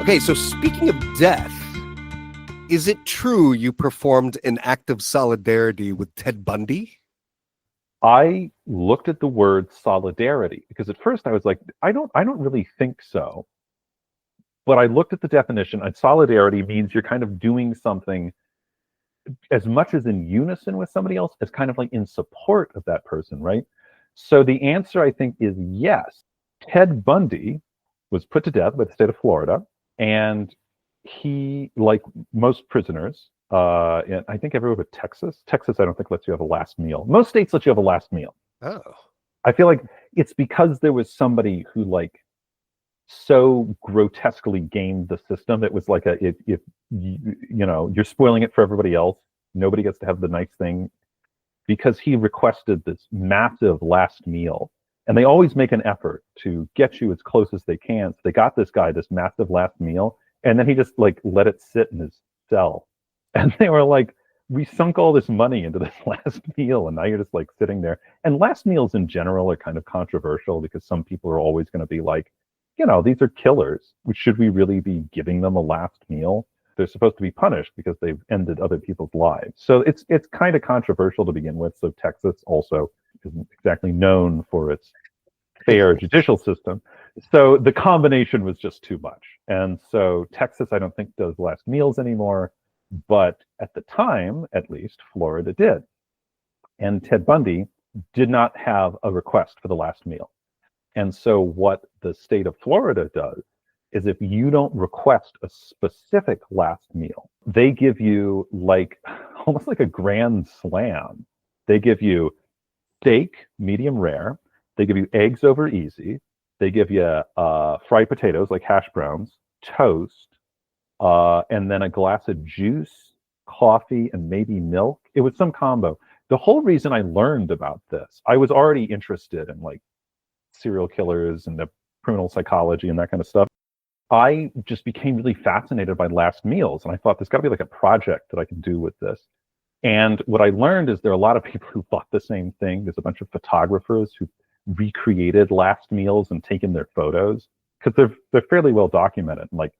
Okay, so speaking of death, is it true you performed an act of solidarity with Ted Bundy? I looked at the word solidarity because at first I was like, I don't really think so. But I looked at the definition, and solidarity means you're kind of doing something as much as in unison with somebody else as kind of like in support of that person, right? So the answer, I think, is yes. Ted Bundy was put to death by the state of Florida, and he, like most prisoners, and I think everywhere but Texas. Texas, I don't think lets you have a last meal. Most states let you have a last meal. Oh. I feel like it's because there was somebody who like so grotesquely gamed the system. It was like if you're spoiling it for everybody else, nobody gets to have the nice thing, because he requested this massive last meal. And they always make an effort to get you as close as they can. So they got this guy this massive last meal, and then he just like let it sit in his cell. And they were like, we sunk all this money into this last meal, and now you're just like sitting there. And last meals in general are kind of controversial because some people are always going to be like, these are killers. Should we really be giving them a last meal? They're supposed to be punished because they've ended other people's lives. So it's kind of controversial to begin with. So Texas also isn't exactly known for its fair judicial system. So the combination was just too much. And so Texas, I don't think, does last meals anymore. But at the time, at least, Florida did. And Ted Bundy did not have a request for the last meal. And so what the state of Florida does is if you don't request a specific last meal, they give you like almost like a grand slam. They give you steak, medium rare. They give you eggs over easy. They give you fried potatoes, like hash browns, toast, and then a glass of juice, coffee, and maybe milk. It was some combo. The whole reason I learned about this, I was already interested in like serial killers and the criminal psychology and that kind of stuff. I just became really fascinated by last meals, and I thought there's got to be like a project that I can do with this. And what I learned is there are a lot of people who thought the same thing. There's a bunch of photographers who recreated last meals and taken their photos because they're fairly well documented. Like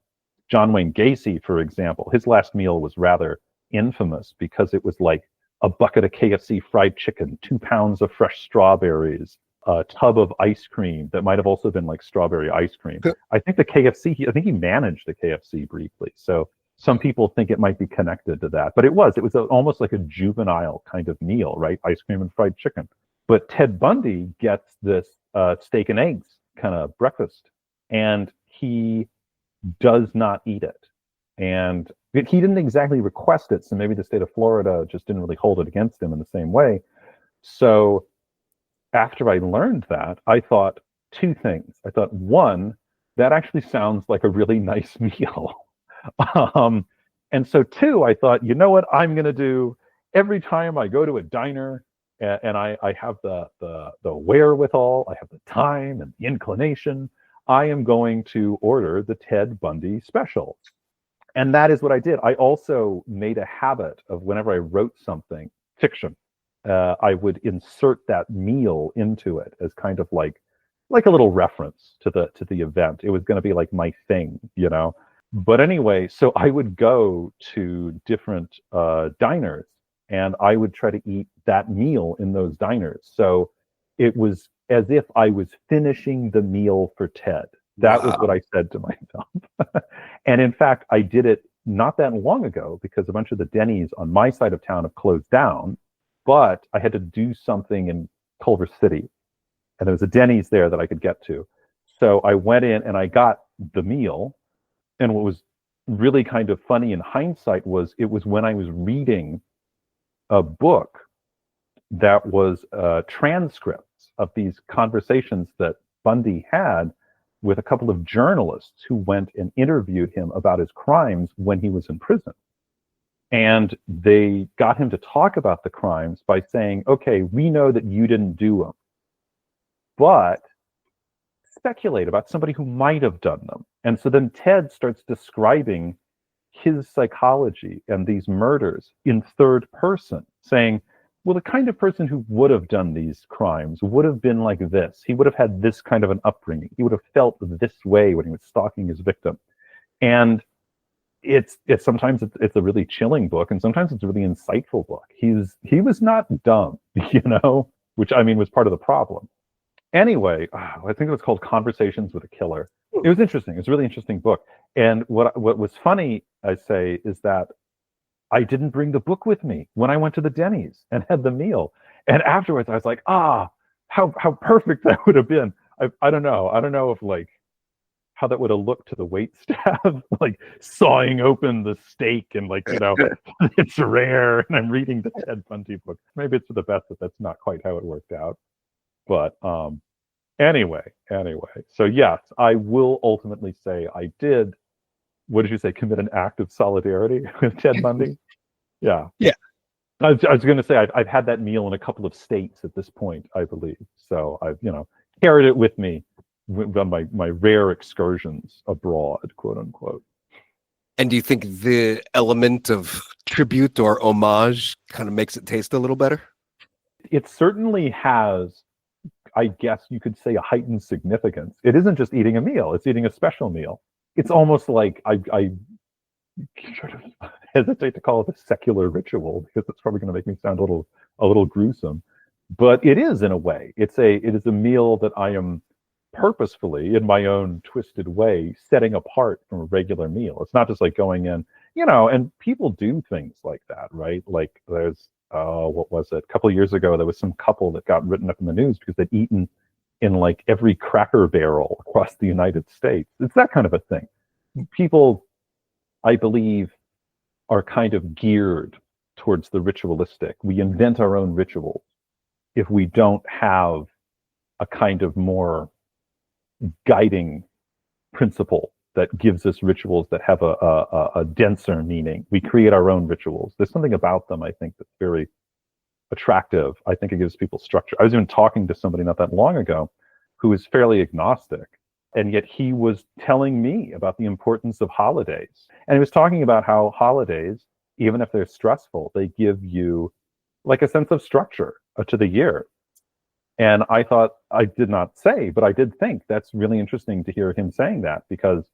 John Wayne Gacy, for example, his last meal was rather infamous because it was like a bucket of KFC fried chicken, 2 pounds of fresh strawberries, a tub of ice cream that might have also been like strawberry ice cream. I think I think he managed the KFC briefly. So some people think it might be connected to that, but it was almost like a juvenile kind of meal, right? Ice cream and fried chicken. But Ted Bundy gets this steak and eggs kind of breakfast, and he does not eat it. And he didn't exactly request it, so maybe the state of Florida just didn't really hold it against him in the same way. So after I learned that, I thought two things. I thought, one, that actually sounds like a really nice meal. And so two, I thought, you know what I'm going to do every time I go to a diner and I have the wherewithal, I have the time and the inclination, I am going to order the Ted Bundy special. And that is what I did. I also made a habit of whenever I wrote something, fiction, I would insert that meal into it as kind of like a little reference to the event. It was going to be like my thing, But anyway, so I would go to different diners, and I would try to eat that meal in those diners. So it was as if I was finishing the meal for Ted. That was what I said to myself. And in fact, I did it not that long ago because a bunch of the Denny's on my side of town have closed down, but I had to do something in Culver City, and there was a Denny's there that I could get to. So I went in and I got the meal. And what was really kind of funny in hindsight was it was when I was reading a book that was transcripts of these conversations that Bundy had with a couple of journalists who went and interviewed him about his crimes when he was in prison. And they got him to talk about the crimes by saying, okay, we know that you didn't do them, but speculate about somebody who might have done them. And so then Ted starts describing his psychology and these murders in third person, saying, well, the kind of person who would have done these crimes would have been like this. He would have had this kind of an upbringing. He would have felt this way when he was stalking his victim. And it's sometimes it's a really chilling book, and sometimes it's a really insightful book. He was not dumb, which I mean was part of the problem. Anyway, I think it was called Conversations with a Killer. It was interesting. It was a really interesting book. And what was funny, I say, is that I didn't bring the book with me when I went to the Denny's and had the meal. And afterwards, I was like, how perfect that would have been. I don't know. I don't know if like how that would have looked to the wait staff, like sawing open the steak and like, it's rare. And I'm reading the Ted Bundy book. Maybe it's for the best that that's not quite how it worked out. But anyway. So yes, I will ultimately say I did, what did you say, commit an act of solidarity with Ted Bundy? Yeah. Yeah. I was going to say I've had that meal in a couple of states at this point, I believe. So I've carried it with me on my rare excursions abroad, quote unquote. And do you think the element of tribute or homage kind of makes it taste a little better? It certainly has, I guess you could say, a heightened significance. It isn't just eating a meal; it's eating a special meal. It's almost like I sort of hesitate to call it a secular ritual because it's probably going to make me sound a little gruesome, but it is in a way. It is a meal that I am purposefully, in my own twisted way, setting apart from a regular meal. It's not just like going in, and people do things like that, right? Like there's, what was it? A couple of years ago, there was some couple that got written up in the news because they'd eaten in like every Cracker Barrel across the United States. It's that kind of a thing. People, I believe, are kind of geared towards the ritualistic. We invent our own rituals if we don't have a kind of more guiding principle that gives us rituals that have a denser meaning. We create our own rituals. There's something about them, I think, that's very attractive. I think it gives people structure. I was even talking to somebody not that long ago who is fairly agnostic, and yet he was telling me about the importance of holidays. And he was talking about how holidays, even if they're stressful, they give you like a sense of structure to the year. And I thought, I did not say, but I did think that's really interesting to hear him saying that, because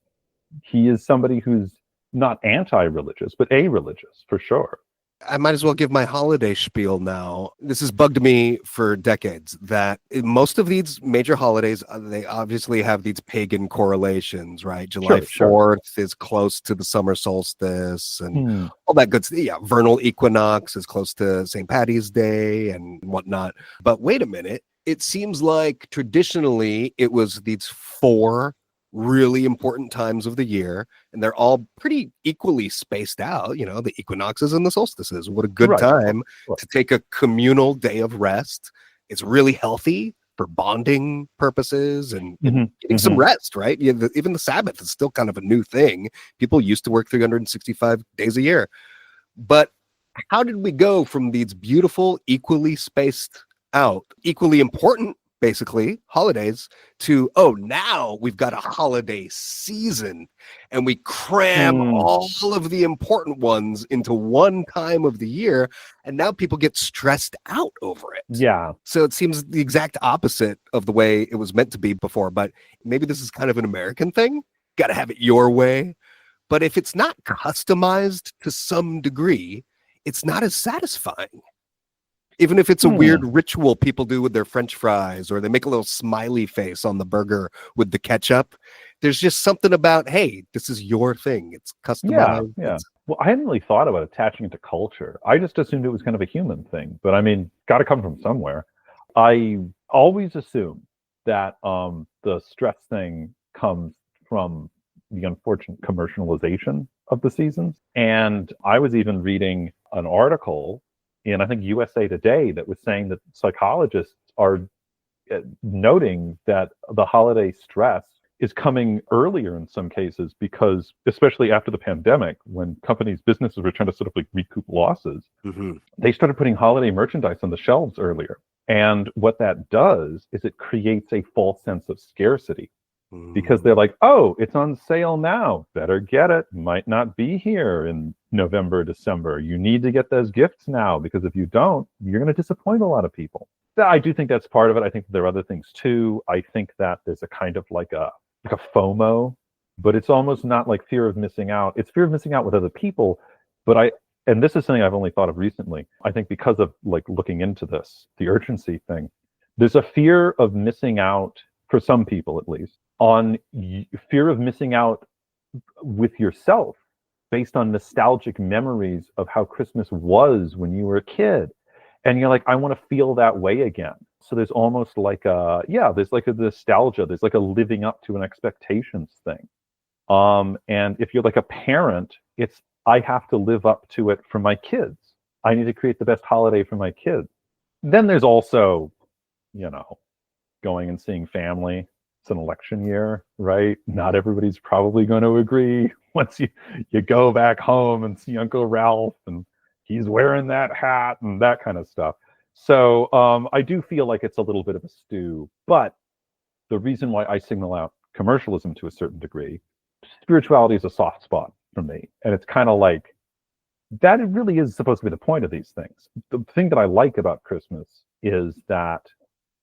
he is somebody who's not anti-religious, but a-religious for sure. I might as well give my holiday spiel now. This has bugged me for decades that most of these major holidays, they obviously have these pagan correlations, right? July 4th is close to the summer solstice and all that good stuff. Yeah, vernal equinox is close to St. Paddy's Day and whatnot. But wait a minute. It seems like traditionally it was these 4 really important times of the year, and they're all pretty equally spaced out, the equinoxes and the solstices. What a good time to take a communal day of rest. It's really healthy for bonding purposes and getting some rest, right? Even the Sabbath is still kind of a new thing. People used to work 365 days a year. But how did we go from these beautiful, equally spaced out, equally important, basically, holidays to, now we've got a holiday season and we cram all of the important ones into one time of the year, and now people get stressed out over it. Yeah. So it seems the exact opposite of the way it was meant to be before, but maybe this is kind of an American thing. Got to have it your way. But if it's not customized to some degree, it's not as satisfying. Even if it's a weird ritual people do with their French fries, or they make a little smiley face on the burger with the ketchup, there's just something about, hey, this is your thing. It's customized. Yeah. Well, I hadn't really thought about attaching it to culture. I just assumed it was kind of a human thing. But I mean, got to come from somewhere. I always assume that the stress thing comes from the unfortunate commercialization of the seasons. And I was even reading an article in, I think, USA Today that was saying that psychologists are noting that the holiday stress is coming earlier in some cases, because especially after the pandemic, when businesses were trying to sort of like recoup losses, they started putting holiday merchandise on the shelves earlier. And what that does is it creates a false sense of scarcity, because they're like, oh, it's on sale now, better get it. Might not be here in November, December. You need to get those gifts now, because if you don't, you're going to disappoint a lot of people. I do think that's part of it. I think there are other things too. I think that there's a kind of like a FOMO but it's almost not like fear of missing out. It's fear of missing out with other people. But and this is something I've only thought of recently, I think because of like looking into this, the urgency thing, there's a fear of missing out, for some people at least, on fear of missing out with yourself based on nostalgic memories of how Christmas was when you were a kid. And you're like, I want to feel that way again. So there's almost like there's like a nostalgia. There's like a living up to an expectations thing. And if you're like a parent, it's, I have to live up to it for my kids. I need to create the best holiday for my kids. Then there's also, going and seeing family. It's an election year, right? Not everybody's probably going to agree. Once you go back home and see Uncle Ralph and he's wearing that hat and that kind of stuff. So I do feel like it's a little bit of a stew. But the reason why I signal out commercialism to a certain degree, spirituality is a soft spot for me. And it's kind of like, that really is supposed to be the point of these things. The thing that I like about Christmas is that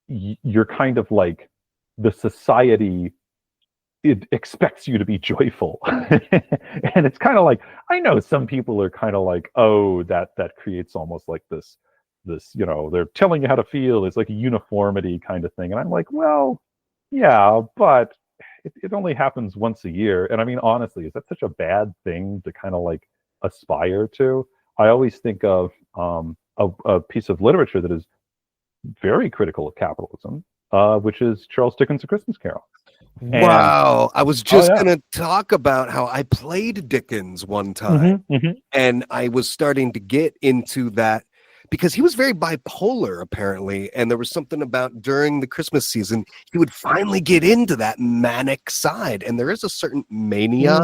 you're kind of like, the society, it expects you to be joyful. And it's kind of like, I know some people are kind of like, oh, that creates almost like this, they're telling you how to feel. It's like a uniformity kind of thing. And I'm like, well, yeah, but it only happens once a year. And I mean, honestly, is that such a bad thing to kind of like aspire to? I always think of a piece of literature that is very critical of capitalism, which is Charles Dickens' A Christmas Carol. Wow. I was just going to talk about how I played Dickens one time, and I was starting to get into that because he was very bipolar, apparently. And there was something about during the Christmas season, he would finally get into that manic side. And there is a certain mania.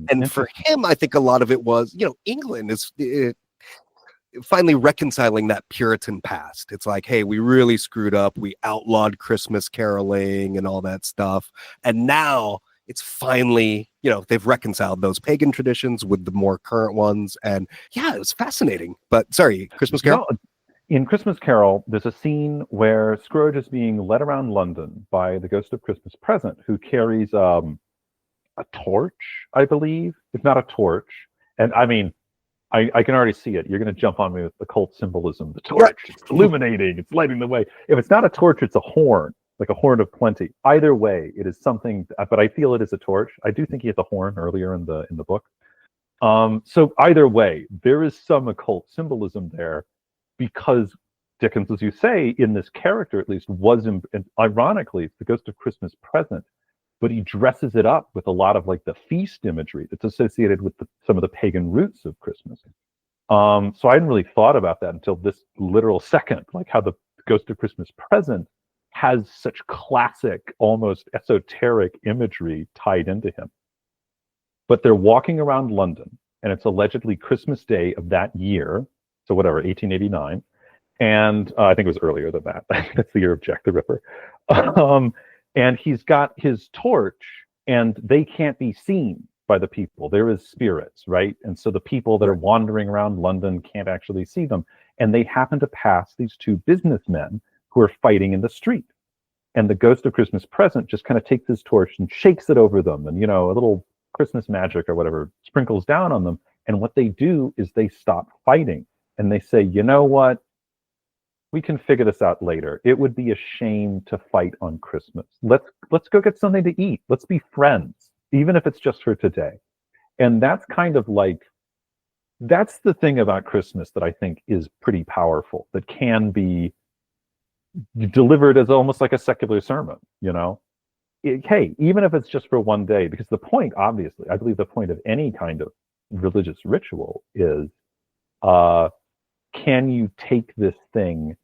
And for him, I think a lot of it was, England is finally reconciling that Puritan past. It's like, hey, we really screwed up. We outlawed Christmas caroling and all that stuff. And now it's finally, they've reconciled those pagan traditions with the more current ones. And yeah, it was fascinating. But sorry, Christmas Carol? No, in Christmas Carol, there's a scene where Scrooge is being led around London by the ghost of Christmas Present, who carries a torch, I believe, if not a torch. And I mean, I can already see it. You're going to jump on me with occult symbolism. The torch, it's illuminating, it's lighting the way. If it's not a torch, it's a horn, like a horn of plenty. Either way, it is something, but I feel it is a torch. I do think he has a horn earlier in the book. So either way, there is some occult symbolism there, because Dickens, as you say, in this character at least, was, ironically, the ghost of Christmas Present, but he dresses it up with a lot of like the feast imagery that's associated with some of the pagan roots of Christmas. So I hadn't really thought about that until this literal second, like how the ghost of Christmas Present has such classic, almost esoteric imagery tied into him. But they're walking around London, and it's allegedly Christmas Day of that year, so whatever, 1889. And I think it was earlier than that. That's the year of Jack the Ripper. And he's got his torch, and they can't be seen by the people. There is spirits, right? And so the people that are wandering around London can't actually see them. And they happen to pass these two businessmen who are fighting in the street. And the ghost of Christmas Present just kind of takes his torch and shakes it over them. And, a little Christmas magic or whatever sprinkles down on them. And what they do is they stop fighting. And they say, you know what? We can figure this out later. It would be a shame to fight on Christmas. Let's go get something to eat. Let's be friends, even if it's just for today. And that's kind of like, that's the thing about Christmas that I think is pretty powerful, that can be delivered as almost like a secular sermon, hey, even if it's just for one day, because the point, obviously, I believe the point of any kind of religious ritual is, can you take this thing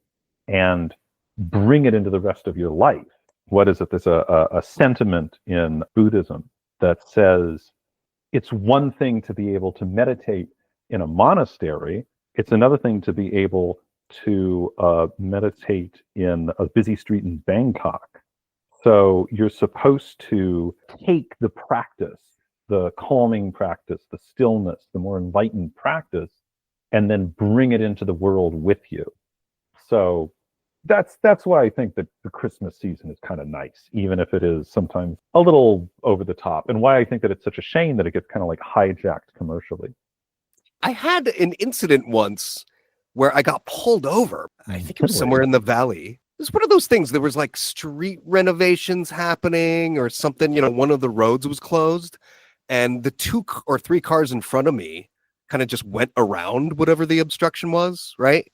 and bring it into the rest of your life? What is it? There's a sentiment in Buddhism that says it's one thing to be able to meditate in a monastery. It's another thing to be able to meditate in a busy street in Bangkok. So you're supposed to take the practice, the calming practice, the stillness, the more enlightened practice, and then bring it into the world with you. So that's why I think that the Christmas season is kind of nice, even if it is sometimes a little over the top, and why I think that it's such a shame that it gets kind of like hijacked commercially. I had an incident once where I got pulled over. I think it was somewhere in the valley. It was one of those things. There was like street renovations happening or something. One of the roads was closed, and the 2 or 3 cars in front of me kind of just went around whatever the obstruction was, right?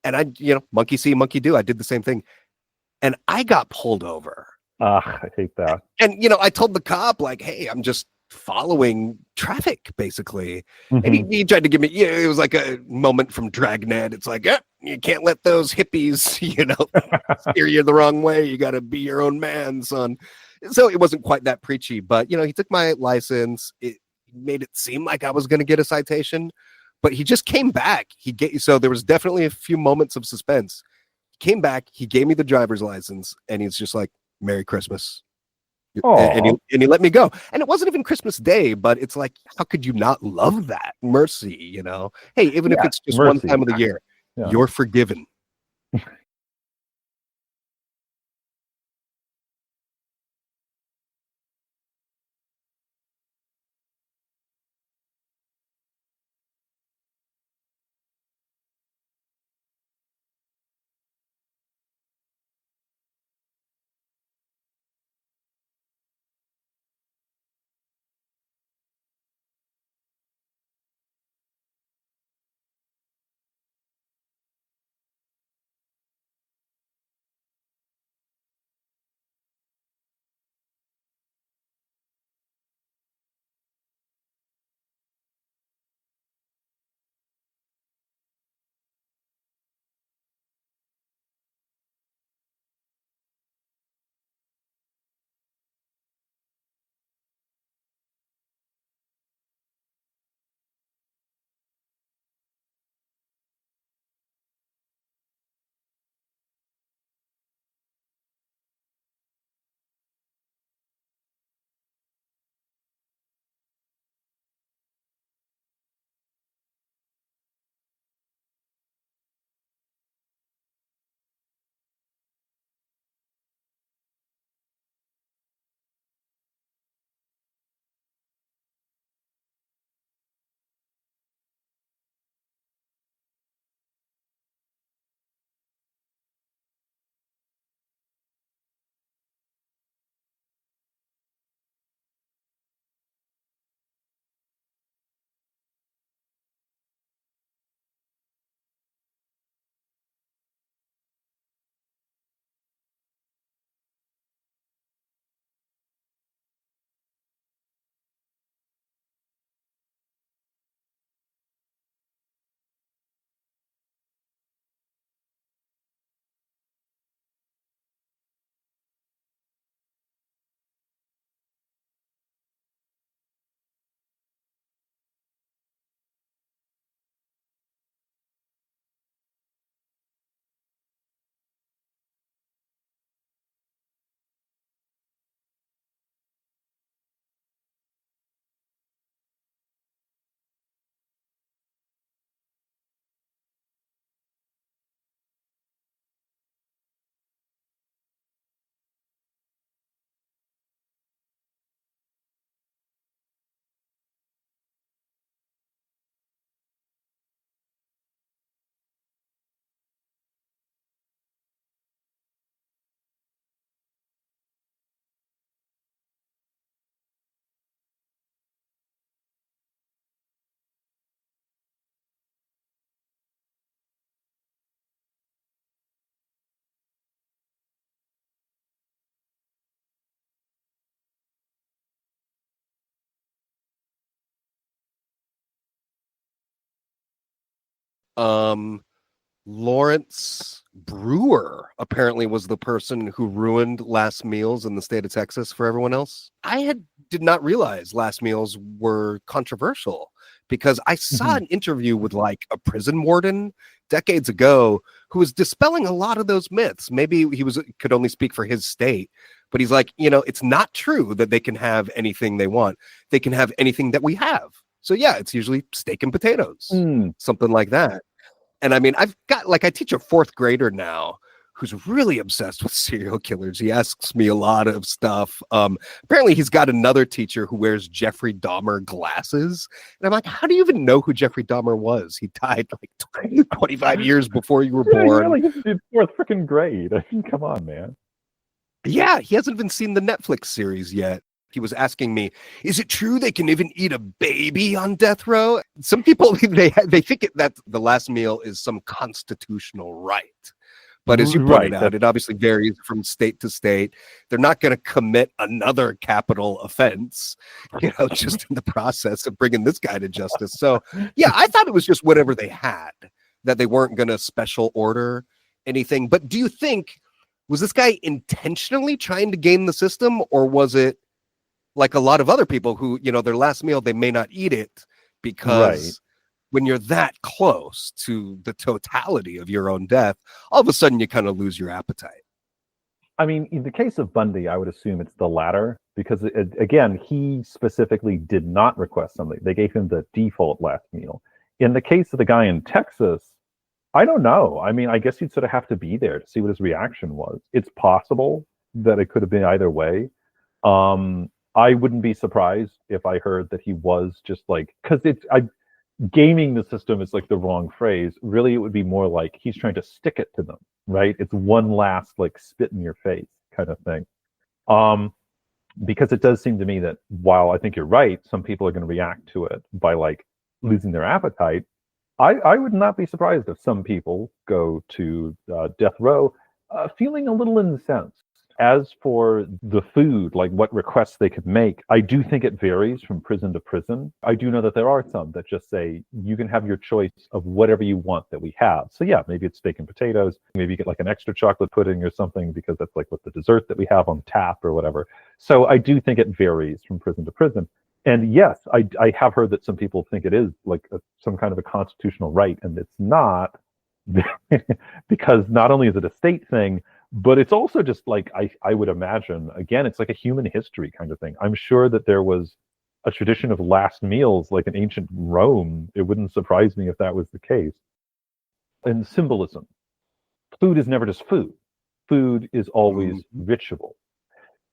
And I, monkey see, monkey do. I did the same thing, and I got pulled over. I hate that. And I told the cop, like, "Hey, I'm just following traffic, basically." And he tried to give me, it was like a moment from Dragnet. It's like, you can't let those hippies, steer you the wrong way. You got to be your own man, son. So it wasn't quite that preachy, but he took my license. It made it seem like I was going to get a citation, but he just came back. So there was definitely a few moments of suspense. He came back, he gave me the driver's license, and he's just like, "Merry Christmas." And he let me go. And it wasn't even Christmas Day, but it's like, how could you not love that? Mercy, Hey, even if it's just one time of the year, you're forgiven. Lawrence Brewer apparently was the person who ruined last meals in the state of Texas for everyone else. Did not realize last meals were controversial because I saw an interview with like a prison warden decades ago who was dispelling a lot of those myths. Maybe he could only speak for his state, but he's like, it's not true that they can have anything they want. They can have anything that we have. So yeah, it's usually steak and potatoes, something like that. And I mean, I teach a 4th grader now who's really obsessed with serial killers. He asks me a lot of stuff. Apparently he's got another teacher who wears Jeffrey Dahmer glasses. And I'm like, how do you even know who Jeffrey Dahmer was? He died like 25 years before you were born. Really, in fourth freaking grade. I mean, come on, man. Yeah, he hasn't even seen the Netflix series yet. He was asking me, is it true they can even eat a baby on death row? Some people, they think that the last meal is some constitutional right. But as you pointed out, it obviously varies from state to state. They're not going to commit another capital offense, just in the process of bringing this guy to justice. So, yeah, I thought it was just whatever they had, that they weren't going to special order anything. But do you think, was this guy intentionally trying to game the system, or was it like a lot of other people who, their last meal, they may not eat it because when you're that close to the totality of your own death, all of a sudden you kind of lose your appetite. I mean, in the case of Bundy, I would assume it's the latter because, again, he specifically did not request something. They gave him the default last meal. In the case of the guy in Texas, I don't know. I mean, I guess you'd sort of have to be there to see what his reaction was. It's possible that it could have been either way. I wouldn't be surprised if I heard that he was just like, because gaming the system is like the wrong phrase. Really, it would be more like he's trying to stick it to them, right? It's one last like spit in your face kind of thing. Because it does seem to me that while I think you're right, some people are going to react to it by like losing their appetite. I would not be surprised if some people go to death row feeling a little incensed. As for the food, like what requests they could make, I do think it varies from prison to prison. I do know that there are some that just say, you can have your choice of whatever you want that we have. So yeah, maybe it's steak and potatoes. Maybe you get like an extra chocolate pudding or something because that's like what the dessert that we have on tap or whatever. So I do think it varies from prison to prison. And yes, I have heard that some people think it is like some kind of a constitutional right, and it's not, because not only is it a state thing, but it's also just like, I would imagine, again, it's like a human history kind of thing. I'm sure that there was a tradition of last meals like in ancient Rome. It wouldn't surprise me if that was the case. And symbolism. Food is never just food. Food is always ritual.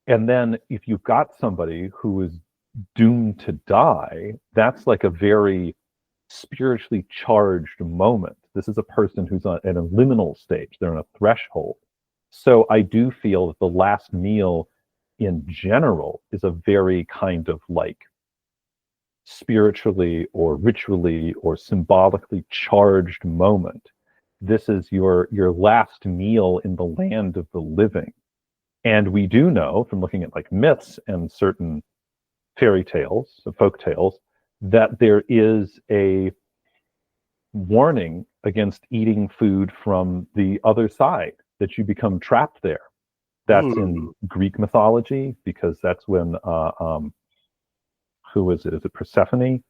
And then if you've got somebody who is doomed to die, that's like a very spiritually charged moment. This is a person who's on an liminal stage. They're on a threshold. So I do feel that the last meal in general is a very kind of like spiritually or ritually or symbolically charged moment. This is your last meal in the land of the living. And we do know from looking at like myths and certain fairy tales, folk tales, that there is a warning against eating food from the other side, that you become trapped there. That's in Greek mythology, because that's when who is it? Is it Persephone?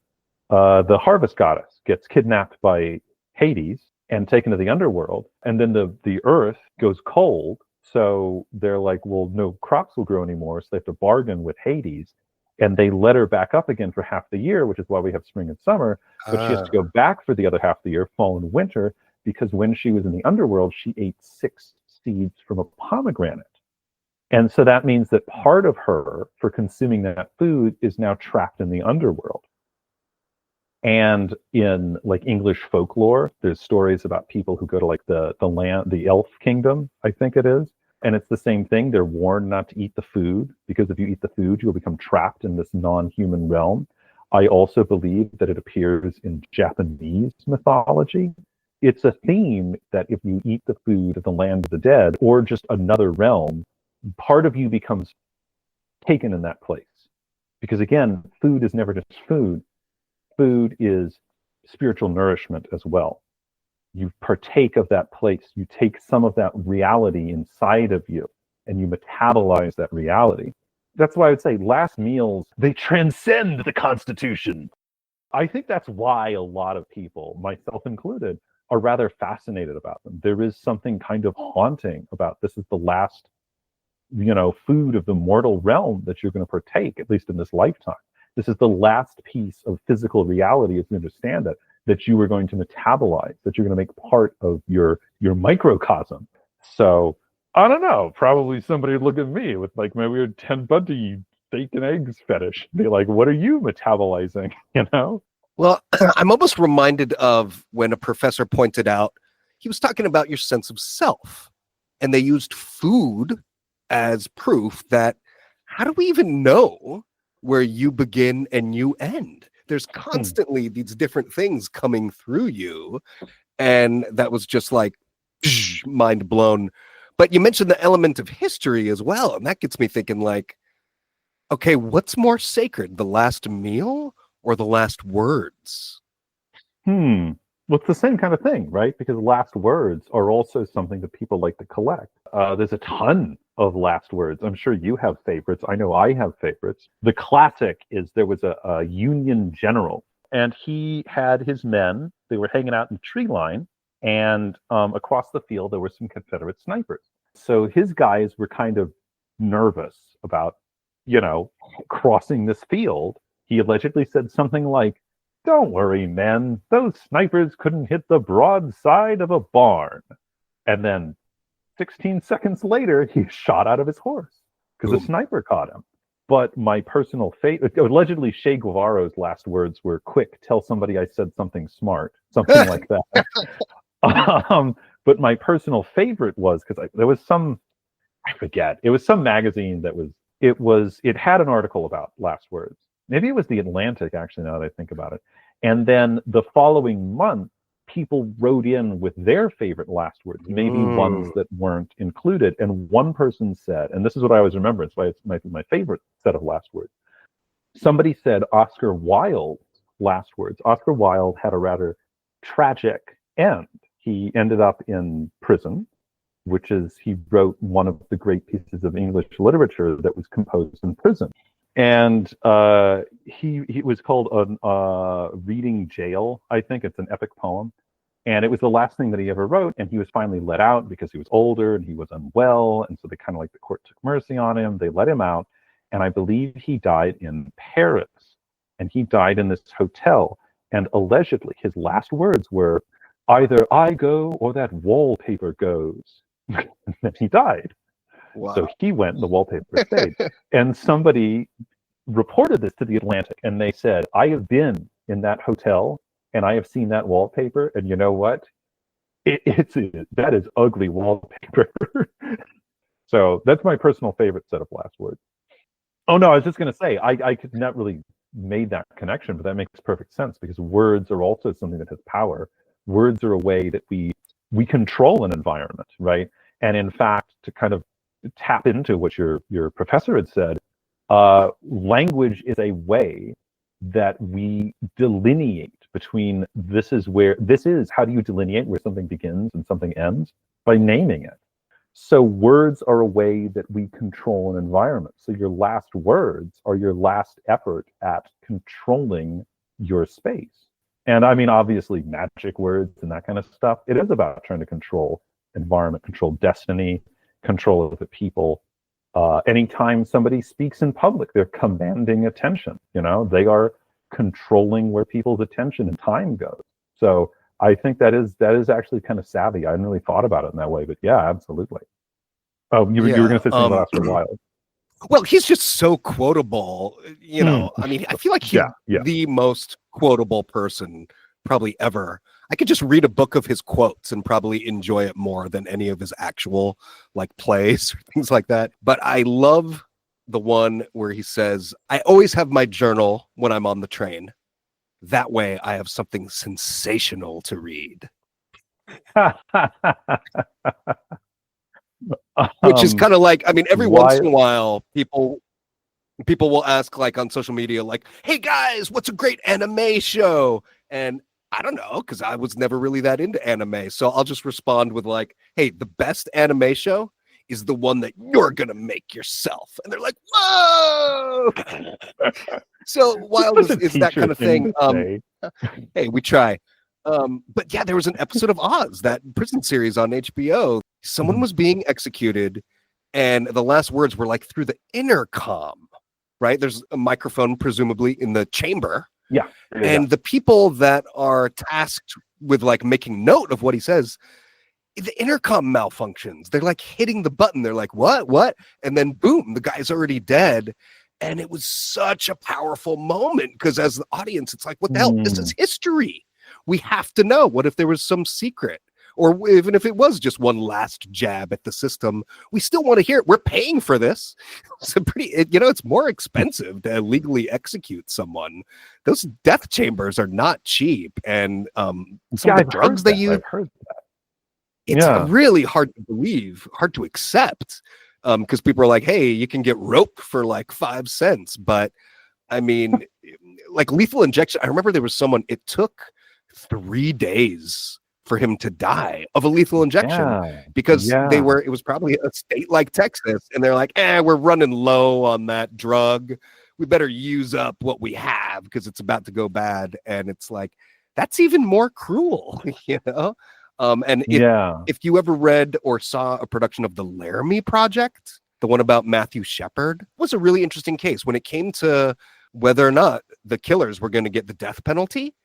The harvest goddess gets kidnapped by Hades and taken to the underworld, and then the earth goes cold. So they're like, well, no crops will grow anymore, so they have to bargain with Hades, and they let her back up again for half the year, which is why we have spring and summer. But she has to go back for the other half of the year, fall and winter, because when she was in the underworld, she ate 6 seeds from a pomegranate. And so that means that part of her, for consuming that food, is now trapped in the underworld. And in like English folklore, there's stories about people who go to like the land, the elf kingdom, I think it is. And it's the same thing. They're warned not to eat the food, because if you eat the food, you'll become trapped in this non-human realm. I also believe that it appears in Japanese mythology. It's a theme that if you eat the food of the land of the dead or just another realm, part of you becomes taken in that place. Because again, food is never just food. Food is spiritual nourishment as well. You partake of that place. You take some of that reality inside of you and you metabolize that reality. That's why I would say last meals, they transcend the Constitution. I think that's why a lot of people, myself included, are rather fascinated about them. There is something kind of haunting about this is the last, food of the mortal realm that you're going to partake, at least in this lifetime. This is the last piece of physical reality, as we understand it, that you are going to metabolize, that you're going to make part of your microcosm. So I don't know. Probably somebody would look at me with like my weird Ted Bundy bacon eggs fetish. Be like, "What are you metabolizing?" You know? Well, I'm almost reminded of when a professor pointed out he was talking about your sense of self, and they used food as proof that how do we even know where you begin and you end? There's constantly these different things coming through you, and that was just like mind blown. But you mentioned the element of history as well, and that gets me thinking like, okay, what's more sacred, the last meal or the last words? Well, it's the same kind of thing, right? Because last words are also something that people like to collect. There's a ton of last words. I'm sure you have favorites. I know I have favorites. The classic is there was a Union general, and he had his men. They were hanging out in the tree line, and across the field there were some Confederate snipers. So his guys were kind of nervous about, crossing this field. He allegedly said something like, "Don't worry, men. Those snipers couldn't hit the broad side of a barn." And then 16 seconds later, he shot out of his horse because a sniper caught him. But my personal favorite, allegedly Che Guevara's last words were, "Quick, tell somebody I said something smart," something like that. But my personal favorite was, because there was some, I forget, it was some magazine that it had an article about last words. Maybe it was The Atlantic, actually, now that I think about it. And then the following month, people wrote in with their favorite last words, maybe ones that weren't included. And one person said, and this is what I always remember, it's why it's my favorite set of last words. Somebody said Oscar Wilde's last words. Oscar Wilde had a rather tragic end. He ended up in prison, which is, he wrote one of the great pieces of English literature that was composed in prison. And he was called Reading Jail, I think. It's an epic poem. And it was the last thing that he ever wrote. And he was finally let out because he was older and he was unwell. And so they kind of like, the court took mercy on him. They let him out. And I believe he died in Paris. And he died in this hotel. And allegedly his last words were, "Either I go or that wallpaper goes." And then he died. Wow. So he went, the wallpaper stayed. And somebody reported this to The Atlantic, and they said, "I have been in that hotel, and I have seen that wallpaper, and you know what? That is ugly wallpaper." So that's my personal favorite set of last words. Oh, no, I was just going to say, I could not really made that connection, but that makes perfect sense, because words are also something that has power. Words are a way that we control an environment, right? And in fact, to kind of tap into what your professor had said, language is a way that we delineate between how do you delineate where something begins and something ends? By naming it. So words are a way that we control an environment. So your last words are your last effort at controlling your space. And I mean, obviously, magic words and that kind of stuff, it is about trying to control environment, control destiny, control of the people. Anytime somebody speaks in public, they're commanding attention. They are controlling where people's attention and time goes. So I think that is actually kind of savvy. I hadn't really thought about it in that way, but yeah, absolutely. Oh, you were going to say something about Oscar Wilde. Well, he's just so quotable. I mean, I feel like he's the most quotable person probably ever. I could just read a book of his quotes and probably enjoy it more than any of his actual like plays or things like that. But I love the one where he says, "I always have my journal when I'm on the train. That way I have something sensational to read." Which is kind of like, I mean, every once in a while, people will ask, like on social media, like, "Hey guys, what's a great anime show?" And I don't know, because I was never really that into anime. So I'll just respond with like, "Hey, the best anime show is the one that you're going to make yourself." And they're like, "Whoa!" So Wild is that kind of thing. Hey, we try. But yeah, there was an episode of Oz, that prison series on HBO. Someone was being executed, and the last words were like through the intercom, right? There's a microphone, presumably, in the chamber. Yeah. And the people that are tasked with like making note of what he says, the intercom malfunctions. They're like hitting the button. They're like, what? And then boom, the guy's already dead. And it was such a powerful moment because as the audience, it's like, what the hell? This is history. We have to know. What if there was some secret? Or even if it was just one last jab at the system, we still want to hear it. We're paying for this. It's it's more expensive to legally execute someone. Those death chambers are not cheap. And some of the drugs they use, it's really hard to believe, hard to accept. Because people are like, hey, you can get rope for like 5 cents. But I mean, like lethal injection. I remember there was someone, it took 3 days for him to die of a lethal injection because it was probably a state like Texas. And they're like, we're running low on that drug. We better use up what we have because it's about to go bad. And it's like, that's even more cruel, If you ever read or saw a production of the Laramie Project, the one about Matthew Shepard, was a really interesting case when it came to whether or not the killers were going to get the death penalty.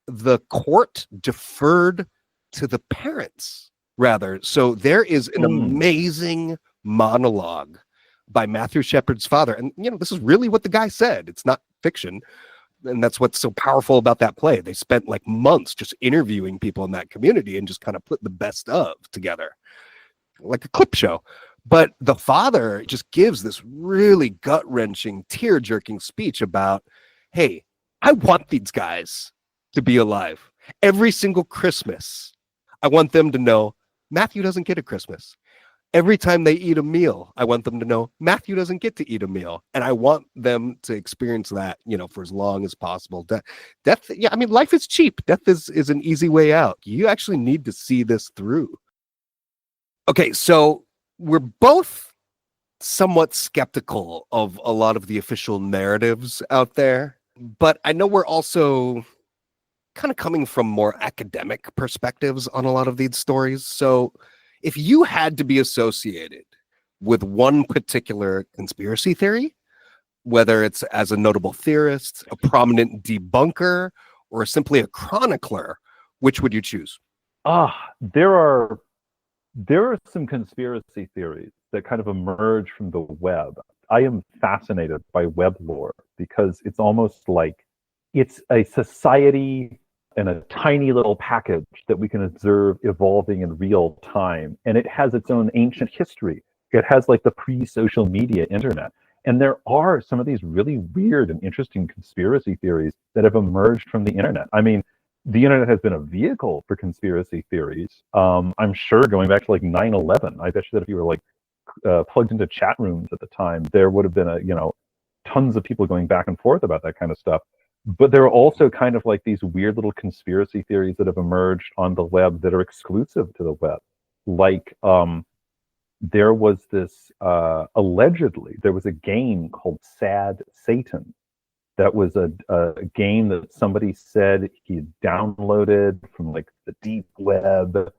The court deferred to the parents rather. So there is an amazing monologue by Matthew Shepard's father. And, this is really what the guy said. It's not fiction. And that's what's so powerful about that play. They spent like months just interviewing people in that community and just kind of put the best of together like a clip show. But the father just gives this really gut-wrenching, tear-jerking speech about, hey, I want these guys to be alive. Every single Christmas, I want them to know Matthew doesn't get a Christmas. Every time they eat a meal, I want them to know Matthew doesn't get to eat a meal. And I want them to experience that, for as long as possible. Death, life is cheap. Death is an easy way out. You actually need to see this through. Okay, so we're both somewhat skeptical of a lot of the official narratives out there, but I know we're also kind of coming from more academic perspectives on a lot of these stories. So if you had to be associated with one particular conspiracy theory, whether it's as a notable theorist, a prominent debunker, or simply a chronicler, which would you choose? There are some conspiracy theories that kind of emerge from the web. I am fascinated by web lore because it's almost like it's a society and a tiny little package that we can observe evolving in real time. And it has its own ancient history. It has like the pre-social media internet. And there are some of these really weird and interesting conspiracy theories that have emerged from the internet. I mean, the internet has been a vehicle for conspiracy theories. I'm sure going back to like 9/11, I bet you that if you were like plugged into chat rooms at the time, there would have been tons of people going back and forth about that kind of stuff. But there are also kind of like these weird little conspiracy theories that have emerged on the web that are exclusive to the web. Like there was this, allegedly, there was a game called Sad Satan. That was a game that somebody said he downloaded from like the deep web.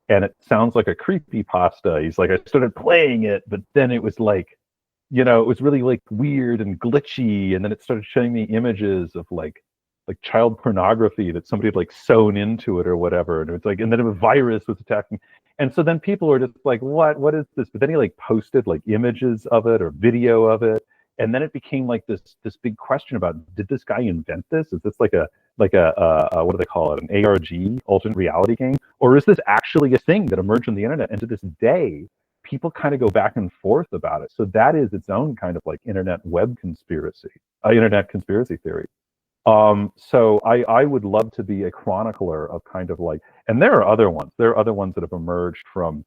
And it sounds like a creepypasta. He's like, I started playing it, but then it was like, it was really like weird and glitchy, and then it started showing me images of like child pornography that somebody had like sewn into it or whatever, and it was like, and then a virus was attacking, and so then people were just like, what is this? But then he like posted like images of it or video of it, and then it became like this big question about, did this guy invent this? Is this like a what do they call it, an ARG, alternate reality game, or is this actually a thing that emerged on the internet? And to this day, people kind of go back and forth about it. So that is its own kind of like internet conspiracy theory. So I would love to be a chronicler of kind of like, and there are other ones. There are other ones that have emerged from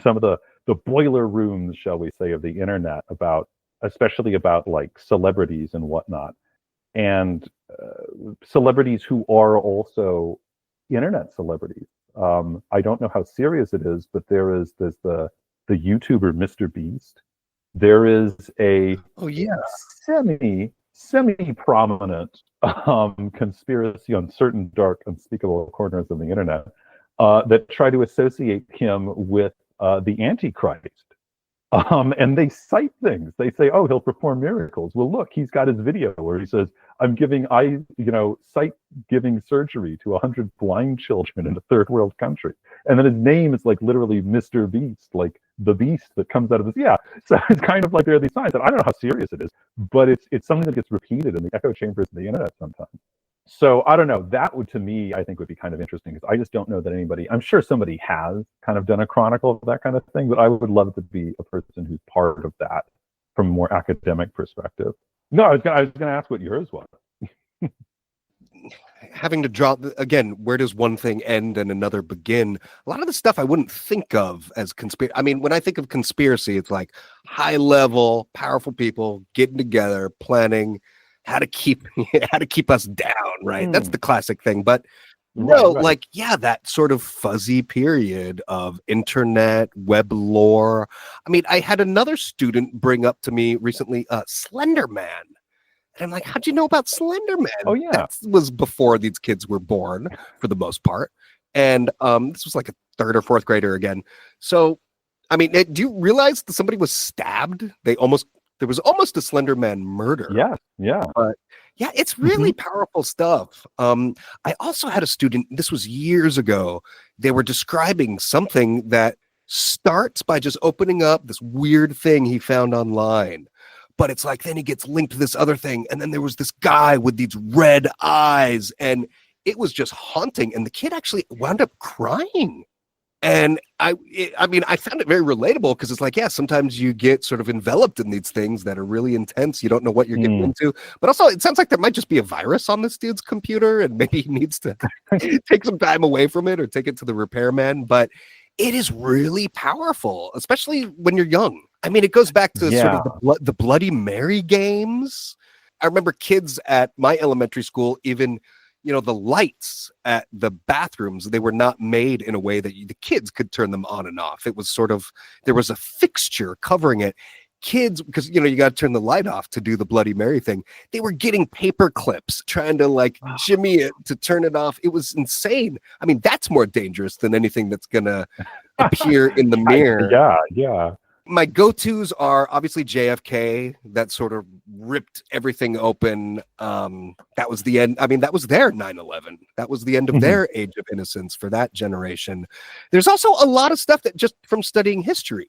some of the boiler rooms, shall we say, of the internet, especially about like celebrities and whatnot, and celebrities who are also internet celebrities. I don't know how serious it is, but there's the YouTuber Mr. Beast. There is a semi-prominent conspiracy on certain dark, unspeakable corners of the internet that try to associate him with the Antichrist. And they cite things. They say, "Oh, he'll perform miracles." Well, look, he's got his video where he says, "I'm giving sight-giving surgery to 100 blind children in a third world country," and then his name is like literally Mr. Beast, like the beast that comes out of his. Yeah, so it's kind of like there are these signs, and I don't know how serious it is, but it's something that gets repeated in the echo chambers of the internet sometimes. So I don't know. That would, to me, I think would be kind of interesting because I just don't know that anybody. I'm sure somebody has kind of done a chronicle of that kind of thing, but I would love to be a person who's part of that from a more academic perspective. No, I was gonna ask what yours was. Having to draw again, where does one thing end and another begin? A lot of the stuff I wouldn't think of as conspiracy. I mean, when I think of conspiracy, it's like high level, powerful people getting together, planning how to keep us down, right? That's the classic thing. But no, Right. like, yeah, that sort of fuzzy period of internet, web lore. I mean, I had another student bring up to me recently, Slender Man. And I'm like, how'd you know about Slender Man? Oh, yeah. That was before these kids were born, for the most part. And this was like a third or fourth grader again. So, I mean, do you realize that somebody was stabbed? There was almost a Slender Man murder. Yeah. But yeah, it's really powerful stuff. I also had a student, this was years ago, they were describing something that starts by just opening up this weird thing he found online. But it's like, then he gets linked to this other thing. And then there was this guy with these red eyes, and it was just haunting. And the kid actually wound up crying. And I mean, I found it very relatable because it's like, yeah, sometimes you get sort of enveloped in these things that are really intense. You don't know what you're getting into. But also, it sounds like there might just be a virus on this dude's computer, and maybe he needs to take some time away from it or take it to the repairman. But it is really powerful, especially when you're young. I mean, it goes back to sort of the Bloody Mary games. I remember kids at my elementary school, even, the lights at the bathrooms, they were not made in a way that the kids could turn them on and off. It was sort of, there was a fixture covering it. Kids, because, you got to turn the light off to do the Bloody Mary thing. They were getting paper clips, trying to like jimmy it to turn it off. It was insane. I mean, that's more dangerous than anything that's going to appear in the mirror. Yeah. My go-tos are obviously JFK. That sort of ripped everything open. That was the end. I mean, that was their 9/11. That was the end of their age of innocence for that generation. There's also a lot of stuff that just from studying history,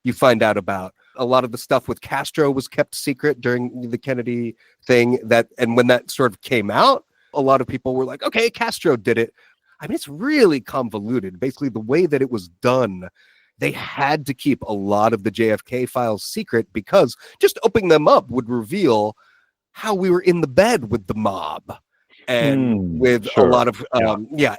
you find out about. A lot of the stuff with Castro was kept secret during the Kennedy thing. And when that sort of came out, a lot of people were like, okay, Castro did it. I mean, it's really convoluted. Basically, the way that it was done, they had to keep a lot of the JFK files secret because just opening them up would reveal how we were in the bed with the mob and with a lot of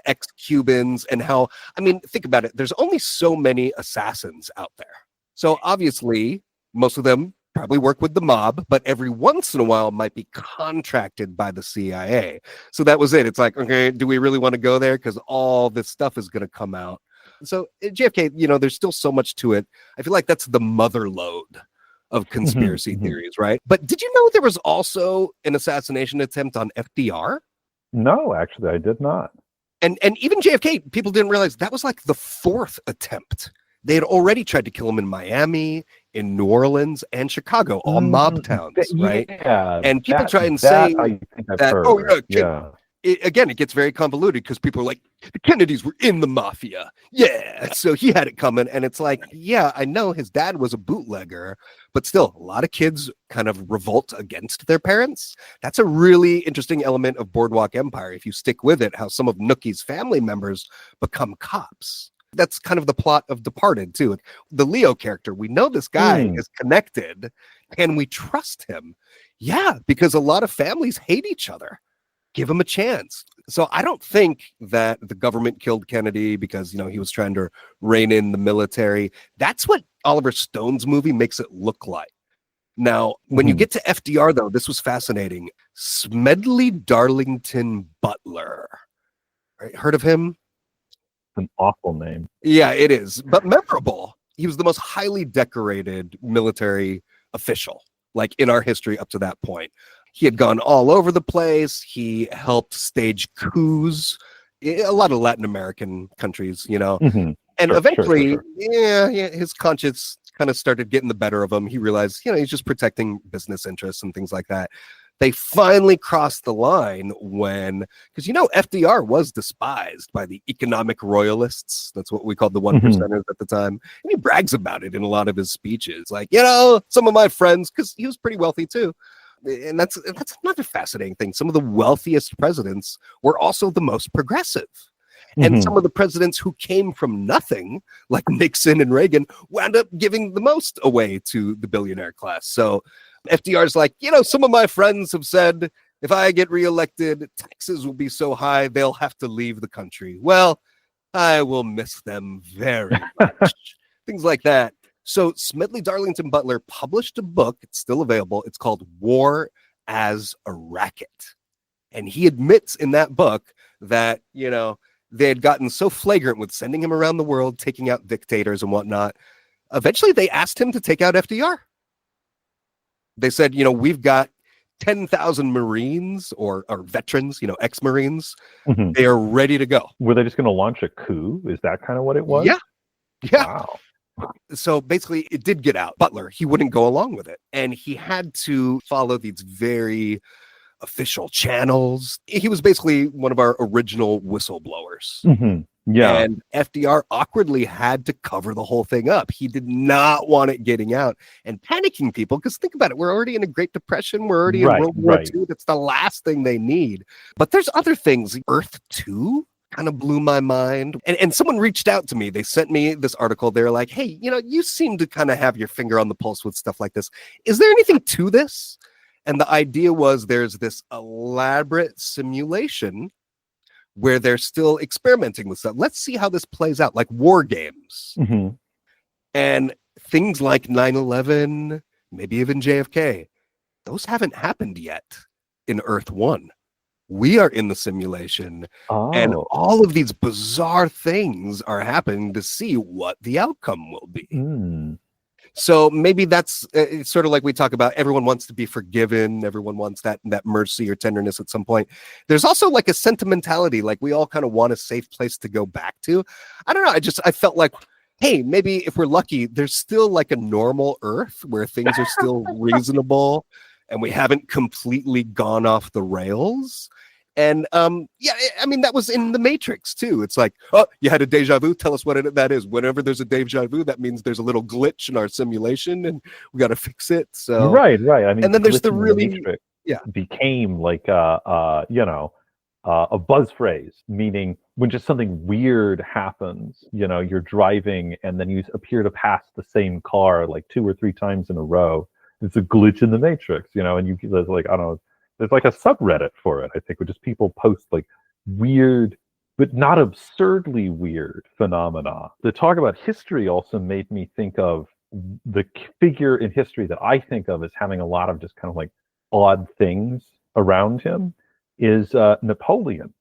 ex-Cubans, and how, I mean, think about it. There's only so many assassins out there. So obviously, most of them probably work with the mob, but every once in a while might be contracted by the CIA. So that was it. It's like, okay, do we really want to go there? Because all this stuff is going to come out. So JFK, there's still so much to it. I feel like that's the mother lode of conspiracy theories, right? But did you know there was also an assassination attempt on FDR? No, actually, I did not. And even JFK, people didn't realize that was like the fourth attempt. They had already tried to kill him in Miami, in New Orleans, and Chicago, all mob towns, right? Yeah, and people try and say I think I've that, heard. It gets very convoluted because people are like, the Kennedys were in the mafia. Yeah. So he had it coming. And it's like, yeah, I know his dad was a bootlegger, but still a lot of kids kind of revolt against their parents. That's a really interesting element of Boardwalk Empire. If you stick with it, how some of Nookie's family members become cops. That's kind of the plot of Departed too. The Leo character, we know this guy is connected. Can we trust him? Yeah, because a lot of families hate each other. Give him a chance. So I don't think that the government killed Kennedy because, he was trying to rein in the military. That's what Oliver Stone's movie makes it look like. Now, when you get to FDR, though, this was fascinating. Smedley Darlington Butler. Right? Heard of him? An awful name. Yeah, it is, but memorable. He was the most highly decorated military official, like in our history up to that point. He had gone all over the place. He helped stage coups, a lot of Latin American countries, and eventually, his conscience kind of started getting the better of him. He realized, he's just protecting business interests and things like that. They finally crossed the line when, because FDR was despised by the economic royalists. That's what we called the one percenters at the time. And he brags about it in a lot of his speeches. Like, some of my friends, because he was pretty wealthy too. And that's another fascinating thing. Some of the wealthiest presidents were also the most progressive. And some of the presidents who came from nothing, like Nixon and Reagan, wound up giving the most away to the billionaire class. So FDR's like, some of my friends have said, if I get reelected, taxes will be so high, they'll have to leave the country. Well, I will miss them very much. Things like that. So Smedley Darlington Butler published a book. It's still available. It's called War as a Racket. And he admits in that book that, they had gotten so flagrant with sending him around the world, taking out dictators and whatnot. Eventually, they asked him to take out FDR. They said, we've got 10,000 Marines or veterans, ex-Marines. They are ready to go. Were they just going to launch a coup? Is that kind of what it was? Yeah. Wow. So basically, it did get out. Butler, he wouldn't go along with it. And he had to follow these very official channels. He was basically one of our original whistleblowers. Yeah. And FDR awkwardly had to cover the whole thing up. He did not want it getting out and panicking people, because think about it. We're already in a Great Depression. We're already in World War II. That's the last thing they need. But there's other things. Earth 2 kind of blew my mind. And someone reached out to me. They sent me this article. They're like, hey, you seem to kind of have your finger on the pulse with stuff like this. Is there anything to this? And the idea was there's this elaborate simulation where they're still experimenting with stuff. Let's see how this plays out, like war games. And things like 9/11, maybe even JFK, those haven't happened yet in Earth 1. We are in the simulation, and all of these bizarre things are happening to see what the outcome will be. So maybe that's it's sort of like we talk about, everyone wants to be forgiven. Everyone wants that mercy or tenderness at some point. There's also like a sentimentality, like we all kind of want a safe place to go back to. I don't know. I felt like, hey, maybe if we're lucky, there's still like a normal Earth where things are still reasonable and we haven't completely gone off the rails. And that was in the Matrix too. It's like, oh, you had a deja vu. Tell us what that is. Whenever there's a deja vu, that means there's a little glitch in our simulation, and we got to fix it. So right. I mean, and then there's the really Matrix became like a buzz phrase, meaning when just something weird happens, you're driving and then you appear to pass the same car like 2 or 3 times in a row. It's a glitch in the Matrix, and there's like, I don't know. There's like a subreddit for it, I think, where just people post like weird, but not absurdly weird phenomena. The talk about history also made me think of the figure in history that I think of as having a lot of just kind of like odd things around him is Napoleon.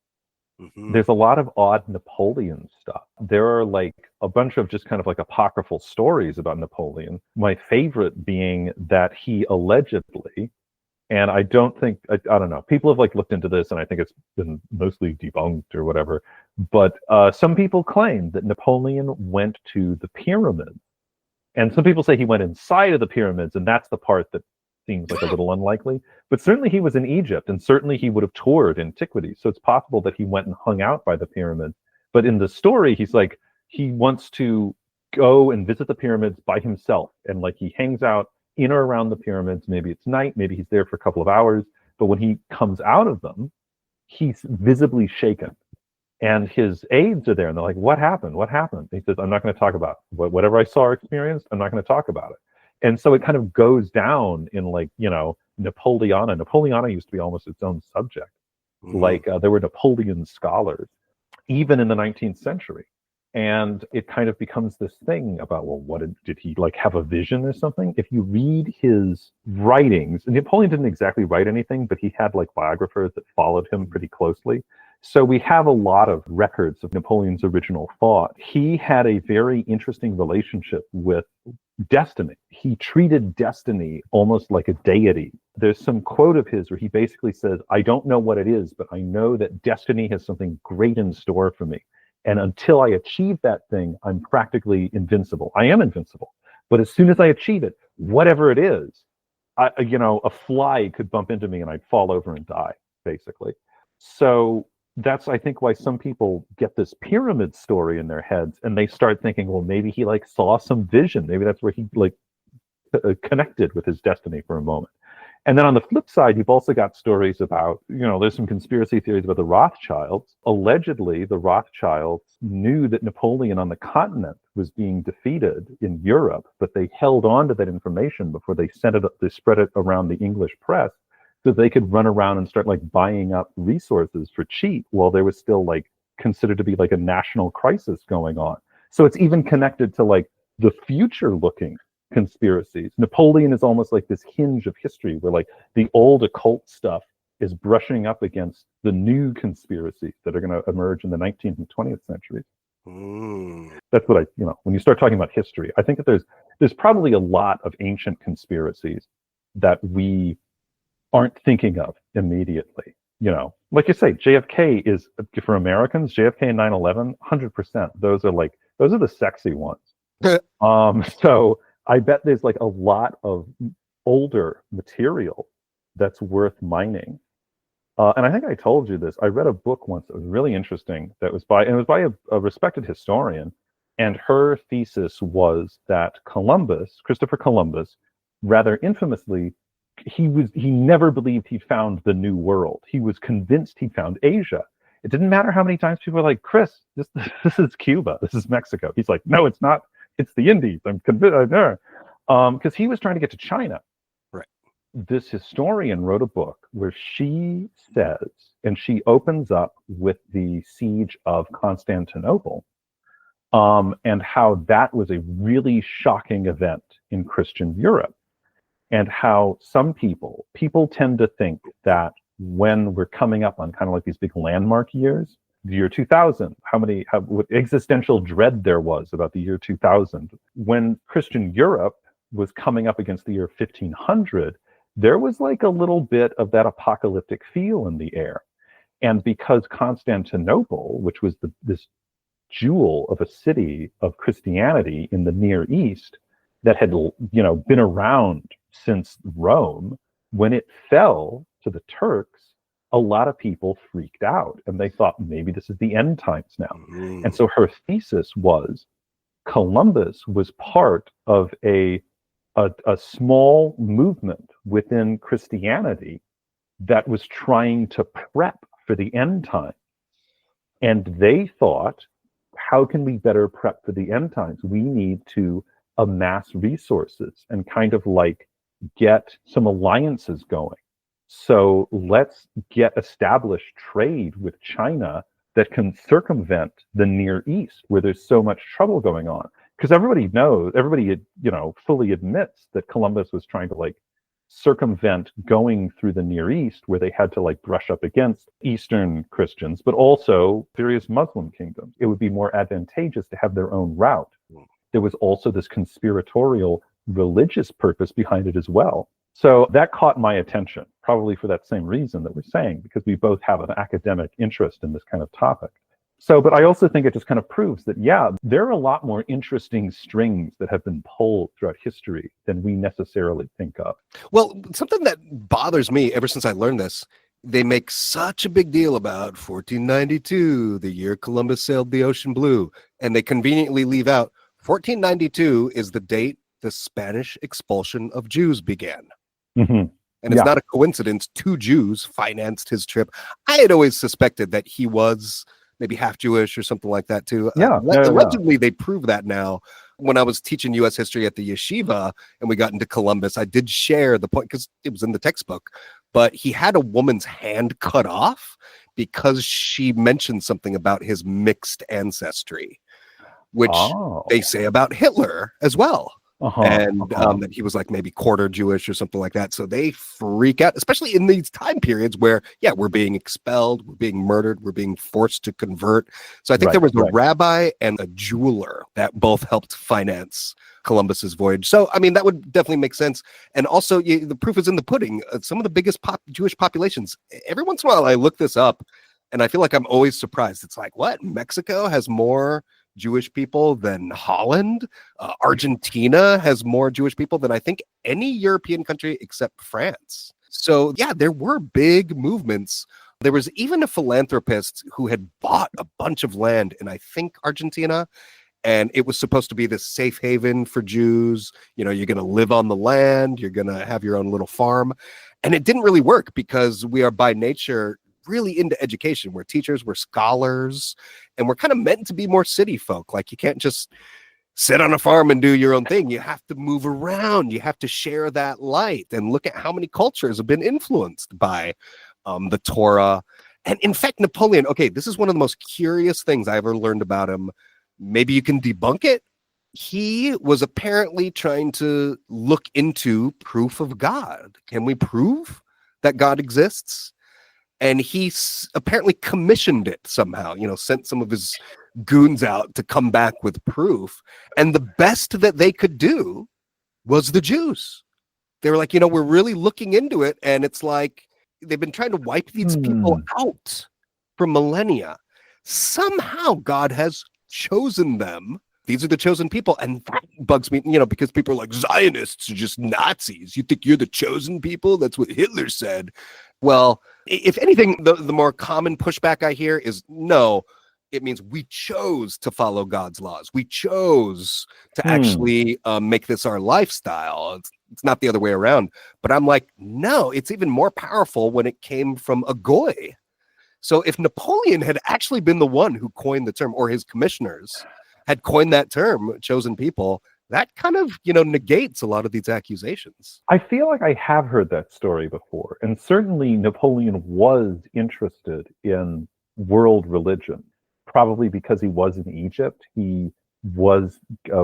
There's a lot of odd Napoleon stuff. There are like a bunch of just kind of like apocryphal stories about Napoleon. My favorite being that he allegedly, and I don't think, I don't know, people have like looked into this and I think it's been mostly debunked or whatever, but some people claim that Napoleon went to the pyramids. And some people say he went inside of the pyramids, and that's the part that seems like a little unlikely. But certainly he was in Egypt, and certainly he would have toured antiquities. So it's possible that he went and hung out by the pyramids. But in the story, he's like, he wants to go and visit the pyramids by himself. And like he hangs out in or around the pyramids. Maybe it's night, maybe he's there for a couple of hours, but when he comes out of them, he's visibly shaken. And his aides are there, and they're like, what happened? What happened? And he says, I'm not going to talk about it. Whatever I saw or experienced, I'm not going to talk about it. And so it kind of goes down in like, Napoleona. Napoleona used to be almost its own subject. Like there were Napoleon scholars, even in the 19th century. And it kind of becomes this thing about, well, what did he like have a vision or something? If you read his writings, and Napoleon didn't exactly write anything, but he had like biographers that followed him pretty closely. So we have a lot of records of Napoleon's original thought. He had a very interesting relationship with destiny. He treated destiny almost like a deity. There's some quote of his where he basically says, I don't know what it is, but I know that destiny has something great in store for me. And until I achieve that thing, I'm practically invincible. I am invincible, But as soon as I achieve it, whatever it is, a fly could bump into me and I'd fall over and die, basically. So that's, I think, why some people get this pyramid story in their heads, and they start thinking, well, maybe he like saw some vision. Maybe that's where he like connected with his destiny for a moment. And then on the flip side, you've also got stories about, there's some conspiracy theories about the Rothschilds. Allegedly, the Rothschilds knew that Napoleon on the continent was being defeated in Europe, but they held on to that information before they spread it around the English press, so they could run around and start like buying up resources for cheap while there was still like considered to be like a national crisis going on. So it's even connected to like the future looking conspiracies. Napoleon is almost like this hinge of history where like the old occult stuff is brushing up against the new conspiracies that are going to emerge in the 19th and 20th centuries. That's what when you start talking about history, I think that there's probably a lot of ancient conspiracies that we aren't thinking of immediately. Like you say, JFK is, for Americans, JFK and 9/11, 100%. Those are the sexy ones. So I bet there's like a lot of older material that's worth mining. And I think I told you this. I read a book once that was really interesting. It was by a respected historian, and her thesis was that Christopher Columbus, rather infamously, he never believed he found the New World. He was convinced he found Asia. It didn't matter how many times people were like, Chris, this is Cuba, this is Mexico. He's like, no, it's not. It's the Indies. I'm convinced. Because he was trying to get to China. Right. This historian wrote a book where she says, and she opens up with the siege of Constantinople, and how that was a really shocking event in Christian Europe, and how some people tend to think that when we're coming up on kind of like these big landmark years, the year 2000, what existential dread there was about the year 2000. When Christian Europe was coming up against the year 1500, there was like a little bit of that apocalyptic feel in the air. And because Constantinople, which was this jewel of a city of Christianity in the Near East that had, been around since Rome, when it fell to the Turks, a lot of people freaked out and they thought maybe this is the end times now. And so her thesis was Columbus was part of a small movement within Christianity that was trying to prep for the end time. And they thought, how can we better prep for the end times? We need to amass resources and kind of like get some alliances going. So let's get established trade with China that can circumvent the Near East where there's so much trouble going on. Because everybody fully admits that Columbus was trying to like circumvent going through the Near East where they had to like brush up against Eastern Christians, but also various Muslim kingdoms. It would be more advantageous to have their own route. There was also this conspiratorial religious purpose behind it as well. So that caught my attention, probably for that same reason that we're saying, because we both have an academic interest in this kind of topic. So, but I also think it just kind of proves that, yeah, there are a lot more interesting strings that have been pulled throughout history than we necessarily think of. Well, something that bothers me ever since I learned this, they make such a big deal about 1492, the year Columbus sailed the ocean blue, and they conveniently leave out 1492 is the date the Spanish expulsion of Jews began. And it's not a coincidence 2 Jews financed his trip. I had always suspected that he was maybe half Jewish or something like that too. Allegedly, they prove that now. When I was teaching U.S. history at the yeshiva and we got into Columbus, I did share the point because it was in the textbook, but he had a woman's hand cut off because she mentioned something about his mixed ancestry, which they say about Hitler as well. That he was like maybe quarter Jewish or something like that. So they freak out, especially in these time periods where, we're being expelled, we're being murdered, we're being forced to convert. So I think there was a rabbi and a jeweler that both helped finance Columbus's voyage. So, I mean, that would definitely make sense. And also, the proof is in the pudding. Some of the biggest Jewish populations, every once in a while I look this up and I feel like I'm always surprised. It's like, what? Mexico has more Jewish people than Holland. Argentina has more Jewish people than I think any European country except France. So yeah, there were big movements. There was even a philanthropist who had bought a bunch of land in, I think, Argentina. And it was supposed to be this safe haven for Jews. You know, you're going to live on the land. You're going to have your own little farm. And it didn't really work because we are by nature really into education. We're teachers, we're scholars, and we're kind of meant to be more city folk. Like, you can't just sit on a farm and do your own thing. You have to move around. You have to share that light. And look at how many cultures have been influenced by the Torah. And in fact, Napoleon, okay, this is one of the most curious things I ever learned about him. Maybe you can debunk it. He was apparently trying to look into proof of God. Can we prove that God exists? And he apparently commissioned it somehow, you know, sent some of his goons out to come back with proof. And the best that they could do was the Jews. They were like, you know, we're really looking into it. And it's like they've been trying to wipe these people out for millennia. Somehow God has chosen them. These are the chosen people. And that bugs me, you know, because people are like, Zionists are just Nazis. You think you're the chosen people? That's what Hitler said. Well, if anything, the more common pushback I hear is no, it means we chose to follow God's laws. We chose to actually make this our lifestyle. It's not the other way around. But I'm like, no, it's even more powerful when it came from a goy. So if Napoleon had actually been the one who coined the term, or his commissioners had coined that term, chosen people, that kind of, you know, negates a lot of these accusations. I feel like I have heard that story before. And certainly Napoleon was interested in world religion, probably because he was in Egypt. He was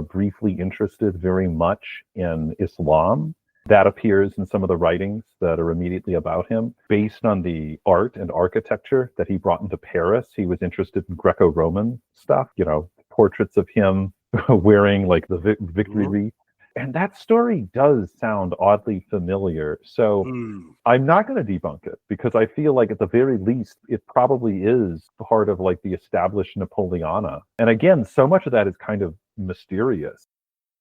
briefly interested very much in Islam. That appears in some of the writings that are immediately about him. Based on the art and architecture that he brought into Paris, he was interested in Greco-Roman stuff, you know, portraits of him wearing like the victory wreath. And that story does sound oddly familiar. So I'm not going to debunk it because I feel like at the very least, it probably is part of like the established Napoleana. And again, so much of that is kind of mysterious.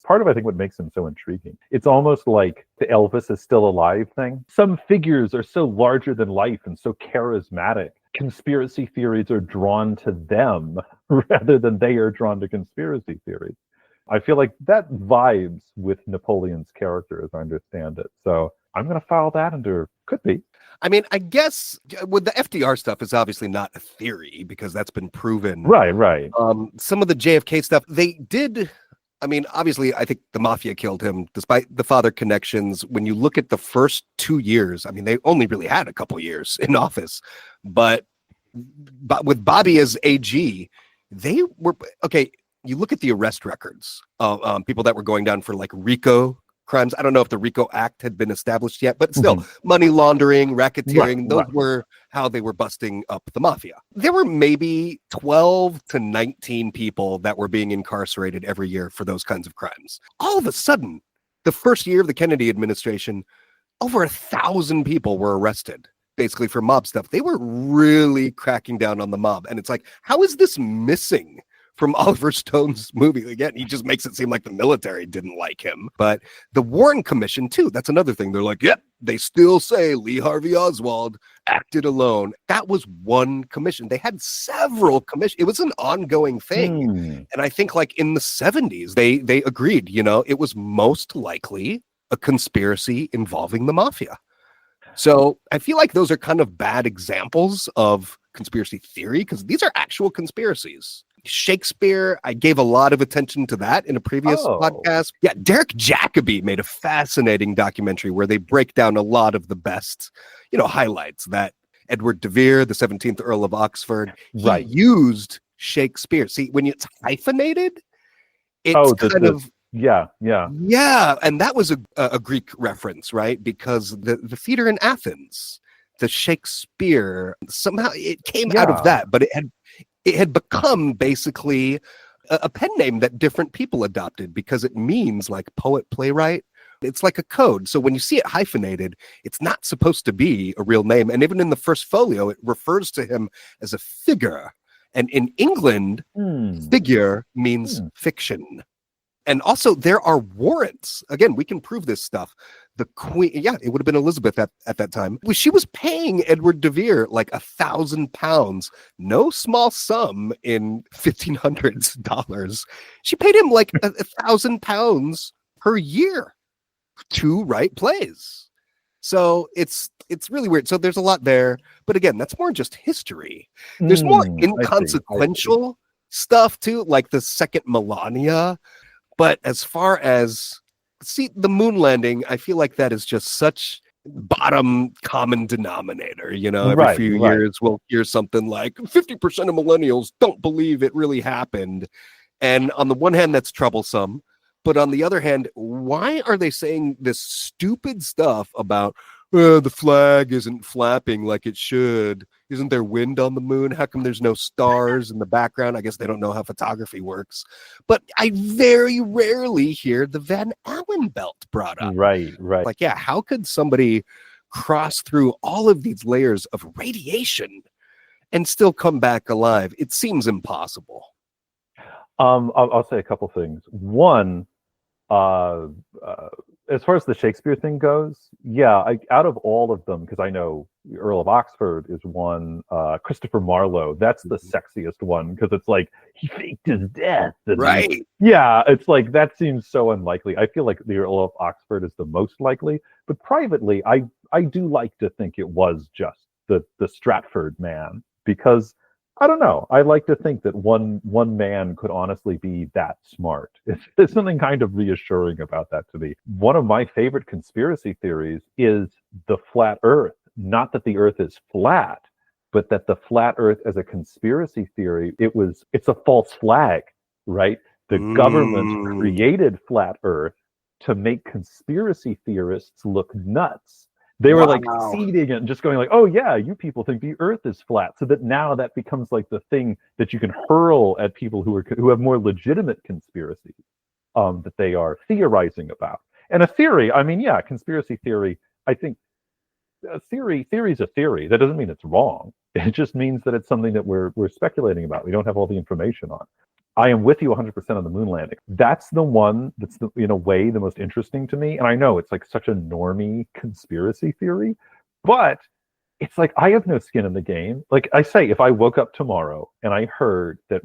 Part of, I think, what makes him so intriguing. It's almost like the Elvis is still alive thing. Some figures are so larger than life and so charismatic. Conspiracy theories are drawn to them rather than they are drawn to conspiracy theories. I feel like that vibes with Napoleon's character, as I understand it. So I'm going to file that under could be. I mean, I guess with the FDR stuff is obviously not a theory because that's been proven. Right. Some of the JFK stuff, they did. I mean, obviously, I think the mafia killed him, despite the father connections. When you look at the first 2 years, I mean, they only really had a couple years in office. But with Bobby as AG, they were, okay, you look at the arrest records of people that were going down for like RICO crimes. I don't know if the RICO Act had been established yet, but still, money laundering, racketeering, those were how they were busting up the mafia. There were maybe 12 to 19 people that were being incarcerated every year for those kinds of crimes. All of a sudden, the first year of the Kennedy administration, over 1,000 people were arrested, basically for mob stuff. They were really cracking down on the mob. And it's like, how is this missing from Oliver Stone's movie? Again, he just makes it seem like the military didn't like him. But the Warren Commission, too, that's another thing. They're like, yep, they still say Lee Harvey Oswald acted alone. That was one commission. They had several commissions. It was an ongoing thing. And I think like in the 70s, they agreed, you know, it was most likely a conspiracy involving the mafia. So I feel like those are kind of bad examples of conspiracy theory because these are actual conspiracies. Shakespeare, I gave a lot of attention to that in a previous podcast. Yeah, Derek Jacobi made a fascinating documentary where they break down a lot of the best, you know, highlights that Edward de Vere, the 17th Earl of Oxford, he used Shakespeare. See, when it's hyphenated, it's Yeah, and that was a Greek reference, right? Because the theater in Athens, the Shakespeare, somehow it came out of that, but it had become basically a pen name that different people adopted because it means like poet, playwright. It's like a code. So when you see it hyphenated, it's not supposed to be a real name. And even in the first folio, it refers to him as a figure. And in England, figure means fiction. And also, there are warrants. Again, we can prove this stuff. The Queen, it would have been Elizabeth at that time. She was paying Edward de Vere like £1,000, no small sum in 1500s dollars. She paid him like £1,000 per year to write plays. So it's really weird. So there's a lot there. But again, that's more just history. There's more inconsequential stuff too, like the second Melania. But as far as the moon landing, I feel like that is just such bottom common denominator. Every few years we'll hear something like 50% of millennials don't believe it really happened. And on the one hand, that's troublesome. But on the other hand, why are they saying this stupid stuff about the flag isn't flapping like it should? Isn't there wind on the moon? How come there's no stars in the background? I guess they don't know how photography works. But I very rarely hear the Van Allen belt brought up. Right. Like, how could somebody cross through all of these layers of radiation and still come back alive? It seems impossible. I'll say a couple things. One, as far as the Shakespeare thing goes, out of all of them, because I know Earl of Oxford is one, Christopher Marlowe, that's the sexiest one, because it's like he faked his death. Right. It's like that seems so unlikely. I feel like the Earl of Oxford is the most likely, but privately, I do like to think it was just the Stratford man, because I don't know. I like to think that one man could honestly be that smart. There's something kind of reassuring about that to me. One of my favorite conspiracy theories is the flat Earth. Not that the Earth is flat, but that the flat Earth as a conspiracy theory, it's a false flag, right? The government created flat Earth to make conspiracy theorists look nuts. They were like seeding it and just going like, oh yeah, you people think the Earth is flat. So that now that becomes like the thing that you can hurl at people who have more legitimate conspiracies that they are theorizing about. And a theory, conspiracy theory, I think theory is a theory. That doesn't mean it's wrong. It just means that it's something that we're speculating about. We don't have all the information on. I am with you 100% on the moon landing. That's the one that's, in a way, the most interesting to me. And I know it's like such a normie conspiracy theory, but it's like I have no skin in the game. Like I say, if I woke up tomorrow and I heard that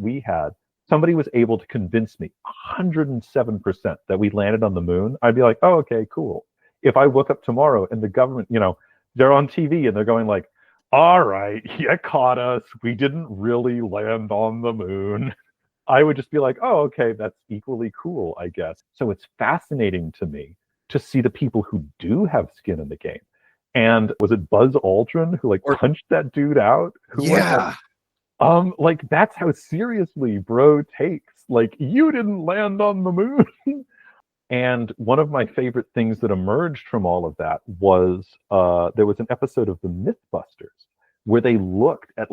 somebody was able to convince me 107% that we landed on the moon, I'd be like, oh, okay, cool. If I woke up tomorrow and the government, they're on TV and they're going like, all right, you caught us. We didn't really land on the moon. I would just be like, oh, okay, that's equally cool, I guess. So it's fascinating to me to see the people who do have skin in the game. And was it Buzz Aldrin who punched that dude out? That's how seriously bro takes. Like, you didn't land on the moon. And one of my favorite things that emerged from all of that was there was an episode of the Mythbusters where they looked at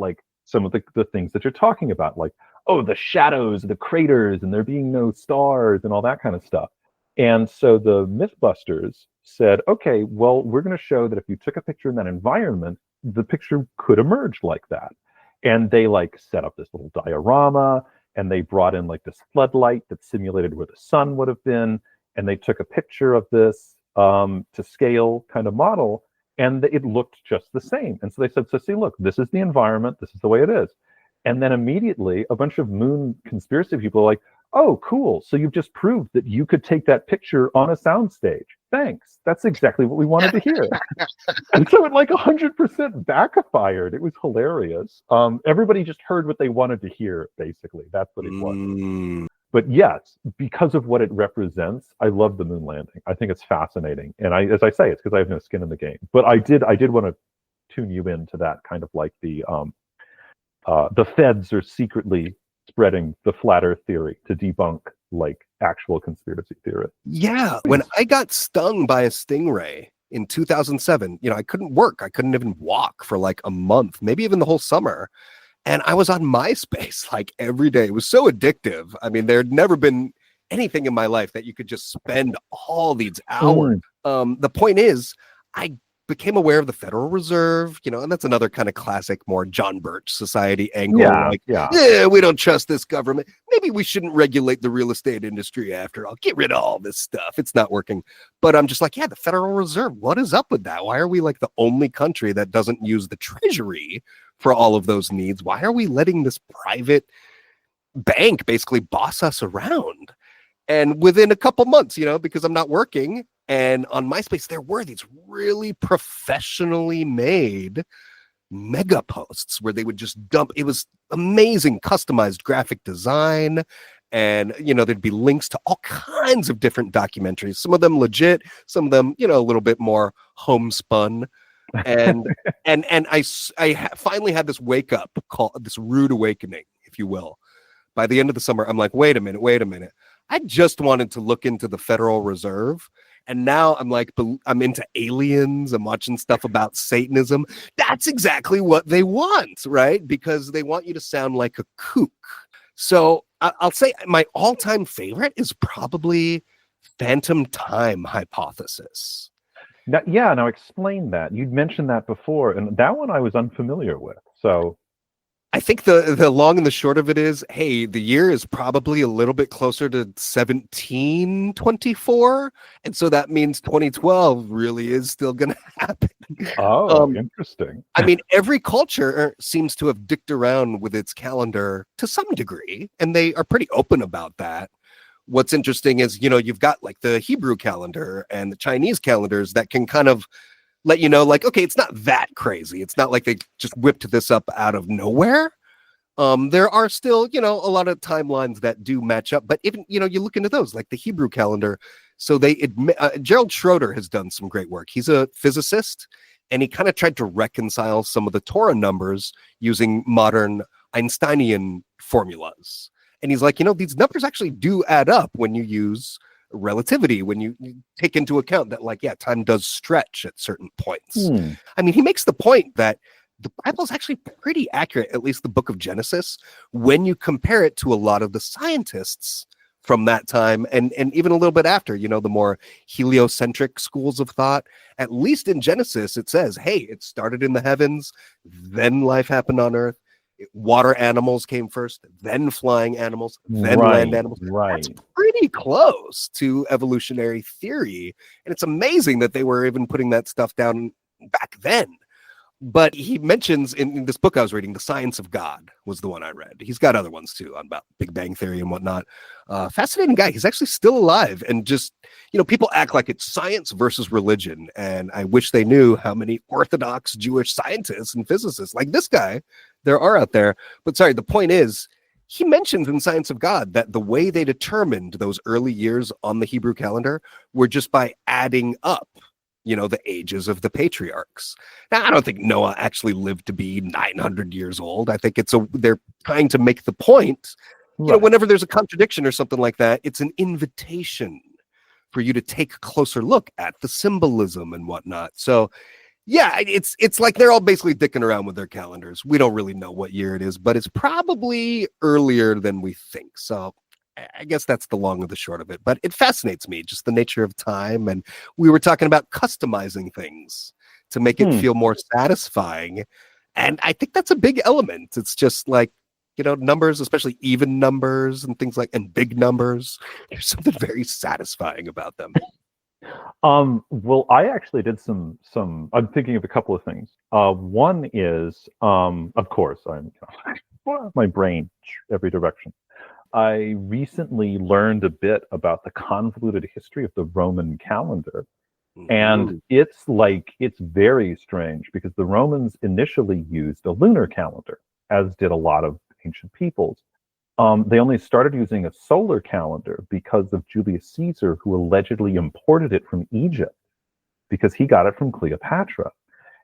some of the things that you're talking about, like, oh, the shadows, the craters, and there being no stars and all that kind of stuff. And so the Mythbusters said, okay, well, we're going to show that if you took a picture in that environment, the picture could emerge like that. And they set up this little diorama, and they brought in this floodlight that simulated where the sun would have been. And they took a picture of this to scale kind of model, and it looked just the same. And so they said, so see, look, this is the environment. This is the way it is. And then immediately a bunch of moon conspiracy people are like, oh, cool. So you've just proved that you could take that picture on a soundstage. Thanks. That's exactly what we wanted to hear. And so it 100% backfired. It was hilarious. Everybody just heard what they wanted to hear, basically. That's what it was. But yes, because of what it represents, I love the moon landing. I think it's fascinating. And as I say, it's because I have no skin in the game. But I did want to tune you into that kind of the feds are secretly spreading the flat Earth theory to debunk actual conspiracy theorists. Yeah, when I got stung by a stingray in 2007, I couldn't work. I couldn't even walk for a month, maybe even the whole summer. And I was on MySpace every day. It was so addictive. I mean, there had never been anything in my life that you could just spend all these hours. The point is, I became aware of the Federal Reserve, and that's another kind of classic, more John Birch Society angle. We don't trust this government. Maybe we shouldn't regulate the real estate industry after all. Get rid of all this stuff. It's not working. But I'm just like, the Federal Reserve, what is up with that? Why are we like the only country that doesn't use the Treasury for all of those needs? Why are we letting this private bank basically boss us around? And within a couple months, because I'm not working, and on MySpace, there were these really professionally made mega posts where they would just dump. It was amazing, customized graphic design. And, there'd be links to all kinds of different documentaries, some of them legit, some of them, a little bit more homespun. And I finally had this wake up call, this rude awakening, if you will. By the end of the summer, I'm like, wait a minute. I just wanted to look into the Federal Reserve. And now I'm like, I'm into aliens. I'm watching stuff about Satanism. That's exactly what they want, right? Because they want you to sound like a kook. So I'll say my all-time favorite is probably Phantom Time Hypothesis. Now explain that. You'd mentioned that before, and that one I was unfamiliar with. So I think the long and the short of it is, hey, the year is probably a little bit closer to 1724, and so that means 2012 really is still going to happen. Oh, interesting. I mean, every culture seems to have dicked around with its calendar to some degree, and they are pretty open about that. What's interesting is, you've got like the Hebrew calendar and the Chinese calendars that can kind of let you know, like, okay, it's not that crazy. It's not like they just whipped this up out of nowhere. There are still, a lot of timelines that do match up. But even, you look into those, like the Hebrew calendar. So they admit, Gerald Schroeder has done some great work. He's a physicist, and he kind of tried to reconcile some of the Torah numbers using modern Einsteinian formulas. And he's like, these numbers actually do add up when you use relativity, when you take into account that, like, time does stretch at certain points. I mean, he makes the point that the Bible is actually pretty accurate, at least the book of Genesis, when you compare it to a lot of the scientists from that time, and even a little bit after, the more heliocentric schools of thought. At least in Genesis, it says, hey, it started in the heavens, then life happened on earth. Water animals came first, then flying animals, then land animals. Right. That's pretty close to evolutionary theory. And it's amazing that they were even putting that stuff down back then. But he mentions in this book I was reading, The Science of God was the one I read. He's got other ones too on about Big Bang Theory and whatnot. Fascinating guy. He's actually still alive. And just, people act like it's science versus religion. And I wish they knew how many Orthodox Jewish scientists and physicists like this guy there are out there. But sorry, the point is, he mentions in Science of God that the way they determined those early years on the Hebrew calendar were just by adding up the ages of the patriarchs. Now, I don't think Noah actually lived to be 900 years old. I think they're trying to make the point, whenever there's a contradiction or something like that, it's an invitation for you to take a closer look at the symbolism and whatnot. So, it's like they're all basically dicking around with their calendars. We don't really know what year it is, but it's probably earlier than we think. So I guess that's the long and the short of it, but it fascinates me, just the nature of time. And we were talking about customizing things to make it feel more satisfying. And I think that's a big element. It's just like, numbers, especially even numbers and things like, and big numbers. There's something very satisfying about them. Well, I actually did some, I'm thinking of a couple of things. One is, of course, my brain, every direction. I recently learned a bit about the convoluted history of the Roman calendar. And it's very strange because the Romans initially used a lunar calendar, as did a lot of ancient peoples. They only started using a solar calendar because of Julius Caesar, who allegedly imported it from Egypt because he got it from Cleopatra.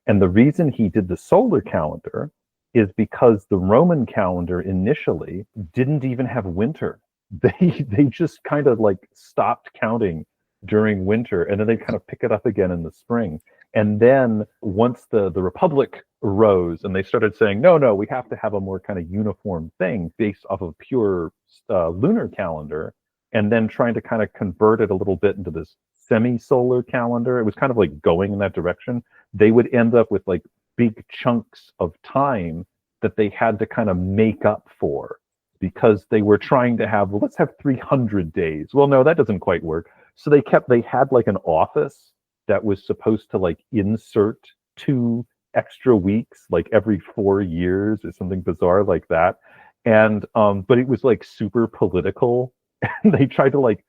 And the reason he did the solar calendar is because the Roman calendar initially didn't even have winter. They just kind of stopped counting during winter, and then they kind of pick it up again in the spring. And then once the Republic arose and they started saying, no, we have to have a more kind of uniform thing based off of pure lunar calendar, and then trying to kind of convert it a little bit into this semi-solar calendar, it was kind of like going in that direction. They would end up with like big chunks of time that they had to kind of make up for, because they were trying to have, well, let's have 300 days. Well, no, that doesn't quite work. So they had like an office that was supposed to like insert 2 extra weeks like every 4 years or something bizarre like that. And but it was like super political. And they tried to like,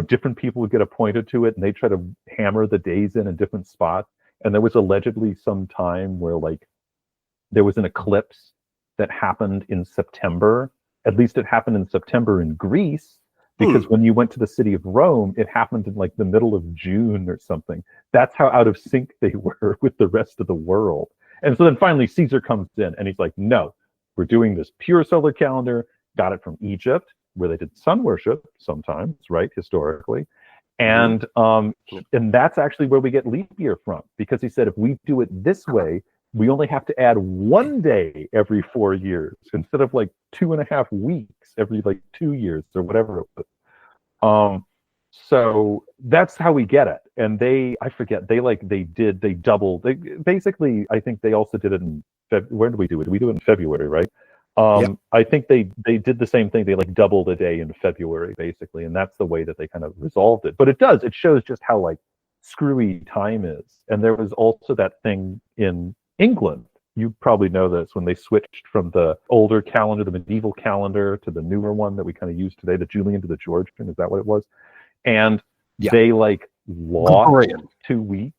different people would get appointed to it, and they try to hammer the days in different spots. And there was allegedly some time where like there was an eclipse that happened in September. At least it happened in September in Greece, because when you went to the city of Rome, it happened in like the middle of June or something. That's how out of sync they were with the rest of the world. And so then finally Caesar comes in and he's like, no, we're doing this pure solar calendar. Got it from Egypt, where they did sun worship sometimes, right, historically. And that's actually where we get leap year from, because he said if we do it this way, we only have to add 1 day every 4 years instead of like 2.5 weeks every like 2 years or whatever it was. So that's how we get it. And they doubled. Basically, I think they also did it in where did we do it? We do it in February, right? I think they did the same thing. They like doubled a day in February, basically, and that's the way that they kind of resolved it. But it shows just how like screwy time is. And there was also that thing in England. You probably know this, when they switched from the older calendar, the medieval calendar, to the newer one that we kind of use today, the Julian to the Georgian. Is that what it was? And they like lost Gregorian. 2 weeks.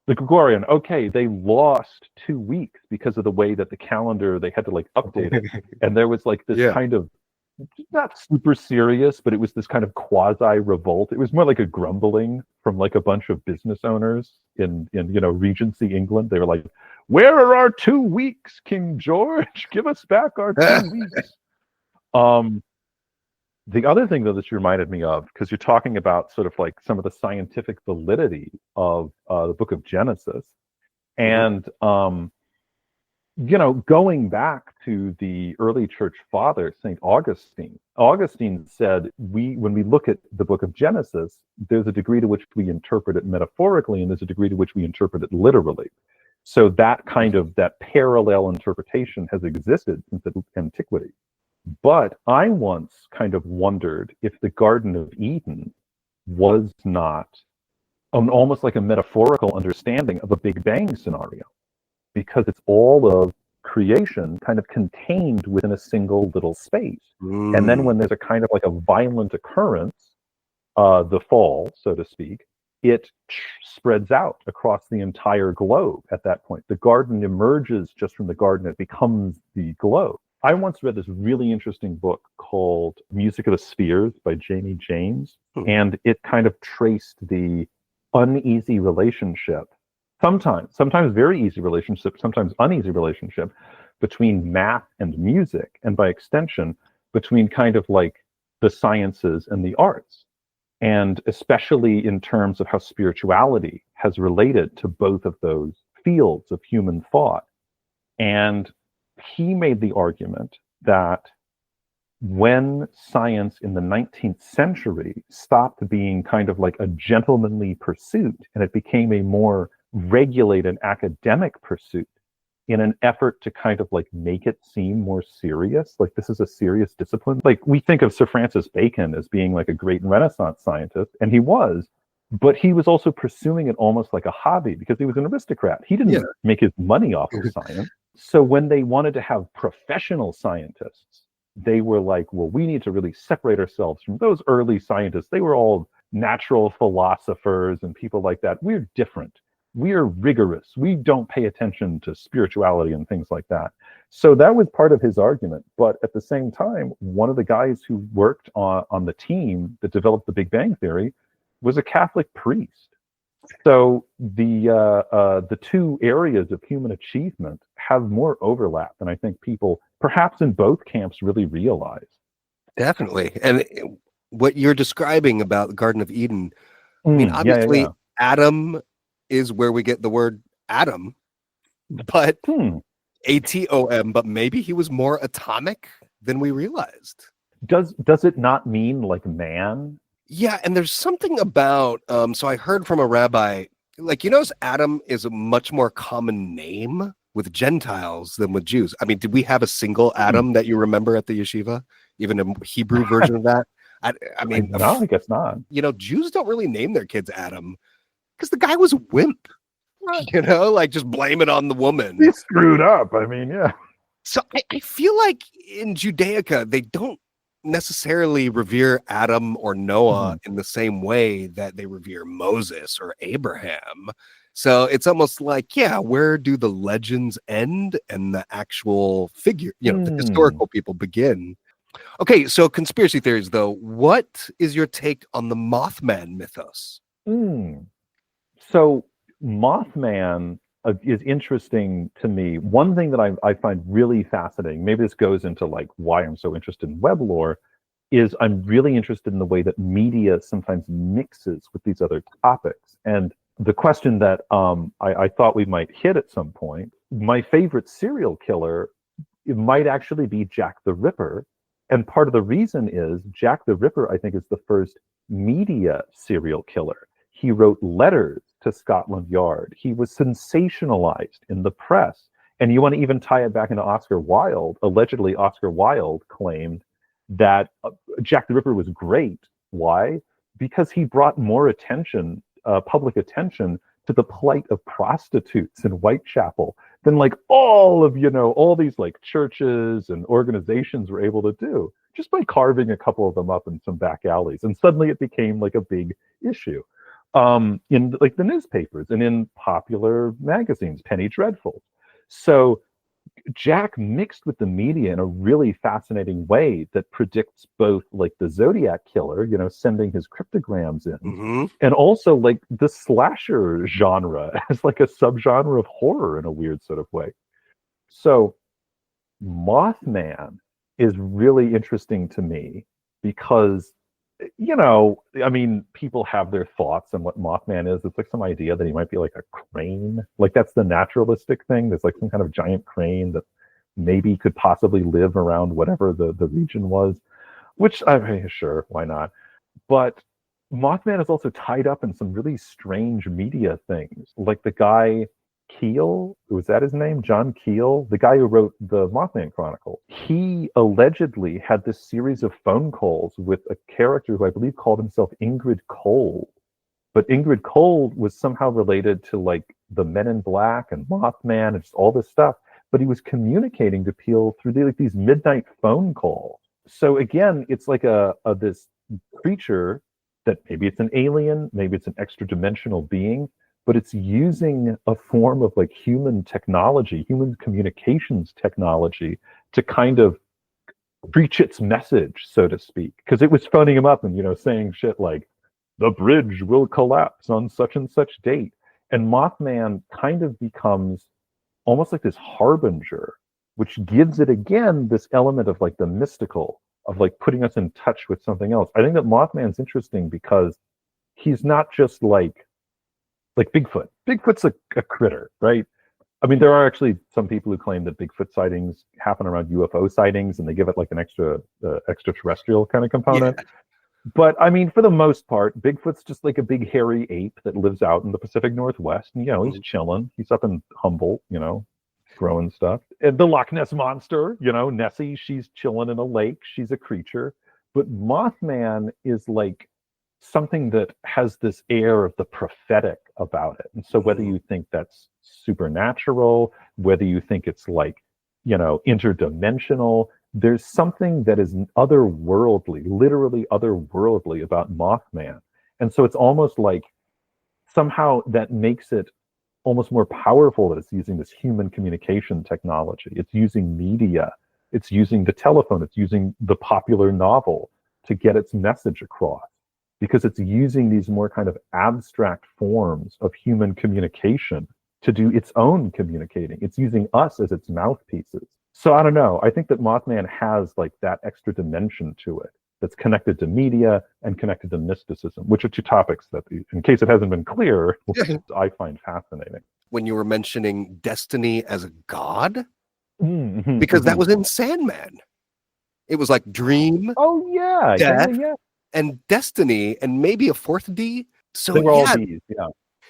The Gregorian, okay, they lost 2 weeks because of the way that the calendar, they had to like update it. And there was like this kind of, not super serious, but it was this kind of quasi revolt. It was more like a grumbling from like a bunch of business owners in Regency England. They were like, where are our 2 weeks, King George? Give us back our 2 weeks. The other thing, though, that you reminded me of, because you're talking about sort of like some of the scientific validity of the book of Genesis, and going back to the early church father, St. Augustine. Augustine said, when we look at the book of Genesis, there's a degree to which we interpret it metaphorically, and there's a degree to which we interpret it literally. So that parallel interpretation has existed since antiquity. But I once kind of wondered if the Garden of Eden was not almost like a metaphorical understanding of a Big Bang scenario, because it's all of creation kind of contained within a single little space. And then when there's a kind of like a violent occurrence, the fall, so to speak, it spreads out across the entire globe at that point. The garden emerges just from the garden, it becomes the globe. I once read this really interesting book called Music of the Spheres by Jamie James, and it kind of traced the uneasy relationship, sometimes very easy relationship, sometimes uneasy relationship between math and music, and by extension, between kind of like the sciences and the arts, and especially in terms of how spirituality has related to both of those fields of human thought. And he made the argument that when science in the 19th century stopped being kind of like a gentlemanly pursuit and it became a more regulated academic pursuit in an effort to kind of like make it seem more serious, like this is a serious discipline. Like we think of Sir Francis Bacon as being like a great Renaissance scientist, and he was, but he was also pursuing it almost like a hobby because he was an aristocrat. He didn't make his money off of science. So when they wanted to have professional scientists, they were like, well, we need to really separate ourselves from those early scientists. They were all natural philosophers and people like that. We're different. We're rigorous. We don't pay attention to spirituality and things like that. So that was part of his argument. But at the same time, one of the guys who worked on the team that developed the Big Bang Theory was a Catholic priest. So the two areas of human achievement have more overlap than I think people, perhaps in both camps, really realize. Definitely. And what you're describing about the Garden of Eden, I mean, obviously, Adam is where we get the word atom, but ATOM, but maybe he was more atomic than we realized. Does it not mean like man? Yeah, and there's something about so I heard from a rabbi, like, Adam is a much more common name with Gentiles than with Jews. I mean, did we have a single Adam that you remember at the yeshiva? Even a Hebrew version of that? I mean, no, I guess not. Jews don't really name their kids Adam because the guy was a wimp. Like just blame it on the woman. He screwed up. I mean, yeah. So I feel like in Judaica, they don't necessarily revere Adam or Noah in the same way that they revere Moses or Abraham. So it's almost like, yeah, where do the legends end and the actual figure, the historical people begin? Okay, so conspiracy theories, though. What is your take on the Mothman mythos? So Mothman is interesting to me. One thing that I find really fascinating, maybe this goes into like why I'm so interested in web lore, is I'm really interested in the way that media sometimes mixes with these other topics. And the question that I thought we might hit at some point, my favorite serial killer, it might actually be Jack the Ripper. And part of the reason is Jack the Ripper, I think, is the first media serial killer. He wrote letters to Scotland Yard. He was sensationalized in the press. And you want to even tie it back into Oscar Wilde. Allegedly, Oscar Wilde claimed that Jack the Ripper was great. Why? Because he brought more attention, public attention, to the plight of prostitutes in Whitechapel than like all these like churches and organizations were able to do, just by carving a couple of them up in some back alleys. And suddenly it became like a big issue in like the newspapers and in popular magazines, penny dreadfuls. So Jack mixed with the media in a really fascinating way that predicts both like the Zodiac killer, sending his cryptograms in, and also like the slasher genre as like a subgenre of horror in a weird sort of way. So Mothman is really interesting to me because, I mean, people have their thoughts on what Mothman is. It's like some idea that he might be like a crane. Like that's the naturalistic thing. There's like some kind of giant crane that maybe could possibly live around whatever the region was, which I mean, sure, why not? But Mothman is also tied up in some really strange media things. Like the guy Keel, was that his name? John Keel, the guy who wrote the Mothman Chronicle. He allegedly had this series of phone calls with a character who I believe called himself Ingrid Cold. But Ingrid Cold was somehow related to like the Men in Black and Mothman and just all this stuff. But he was communicating to people through these midnight phone calls. So again, it's like this creature that maybe it's an alien, maybe it's an extra dimensional being, but it's using a form of like human technology, human communications technology to kind of preach its message, so to speak. Because it was phoning him up and, saying shit like, the bridge will collapse on such and such date. And Mothman kind of becomes almost like this harbinger, which gives it again this element of like the mystical, of like putting us in touch with something else. I think that Mothman's interesting because he's not just like Bigfoot. Bigfoot's a critter, right? I mean, there are actually some people who claim that Bigfoot sightings happen around UFO sightings, and they give it like an extraterrestrial kind of component. Yeah. But I mean, for the most part, Bigfoot's just like a big hairy ape that lives out in the Pacific Northwest, and he's chilling. He's up in Humboldt, growing stuff. And the Loch Ness Monster, Nessie, she's chilling in a lake. She's a creature. But Mothman is like something that has this air of the prophetic about it. And so whether you think that's supernatural, whether you think it's like, interdimensional, there's something that is otherworldly, literally otherworldly about Mothman. And so it's almost like somehow that makes it almost more powerful that it's using this human communication technology. It's using media. It's using the telephone. It's using the popular novel to get its message across, because it's using these more kind of abstract forms of human communication to do its own communicating. It's using us as its mouthpieces. So I don't know. I think that Mothman has like that extra dimension to it that's connected to media and connected to mysticism, which are two topics that, in case it hasn't been clear, I find fascinating. When you were mentioning destiny as a god, because that was in Sandman. It was like dream. Oh yeah, death, yeah. and destiny, and maybe a fourth D. So they were all Ds, yeah.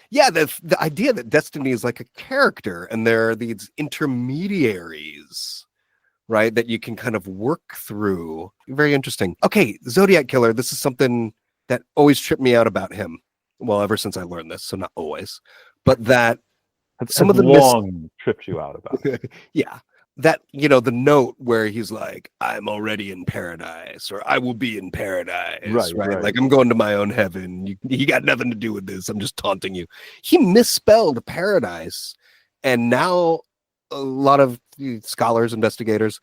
Yeah, the idea that destiny is like a character and there are these intermediaries, right, that you can kind of work through. Very interesting. Okay, Zodiac Killer, this is something that always tripped me out about him. Well, ever since I learned this, so not always. But that some of the long trips you out about it. Yeah. That, the note where he's like, I'm already in paradise, or I will be in paradise, right? Like, I'm going to my own heaven. You got nothing to do with this. I'm just taunting you. He misspelled paradise. And now a lot of scholars, investigators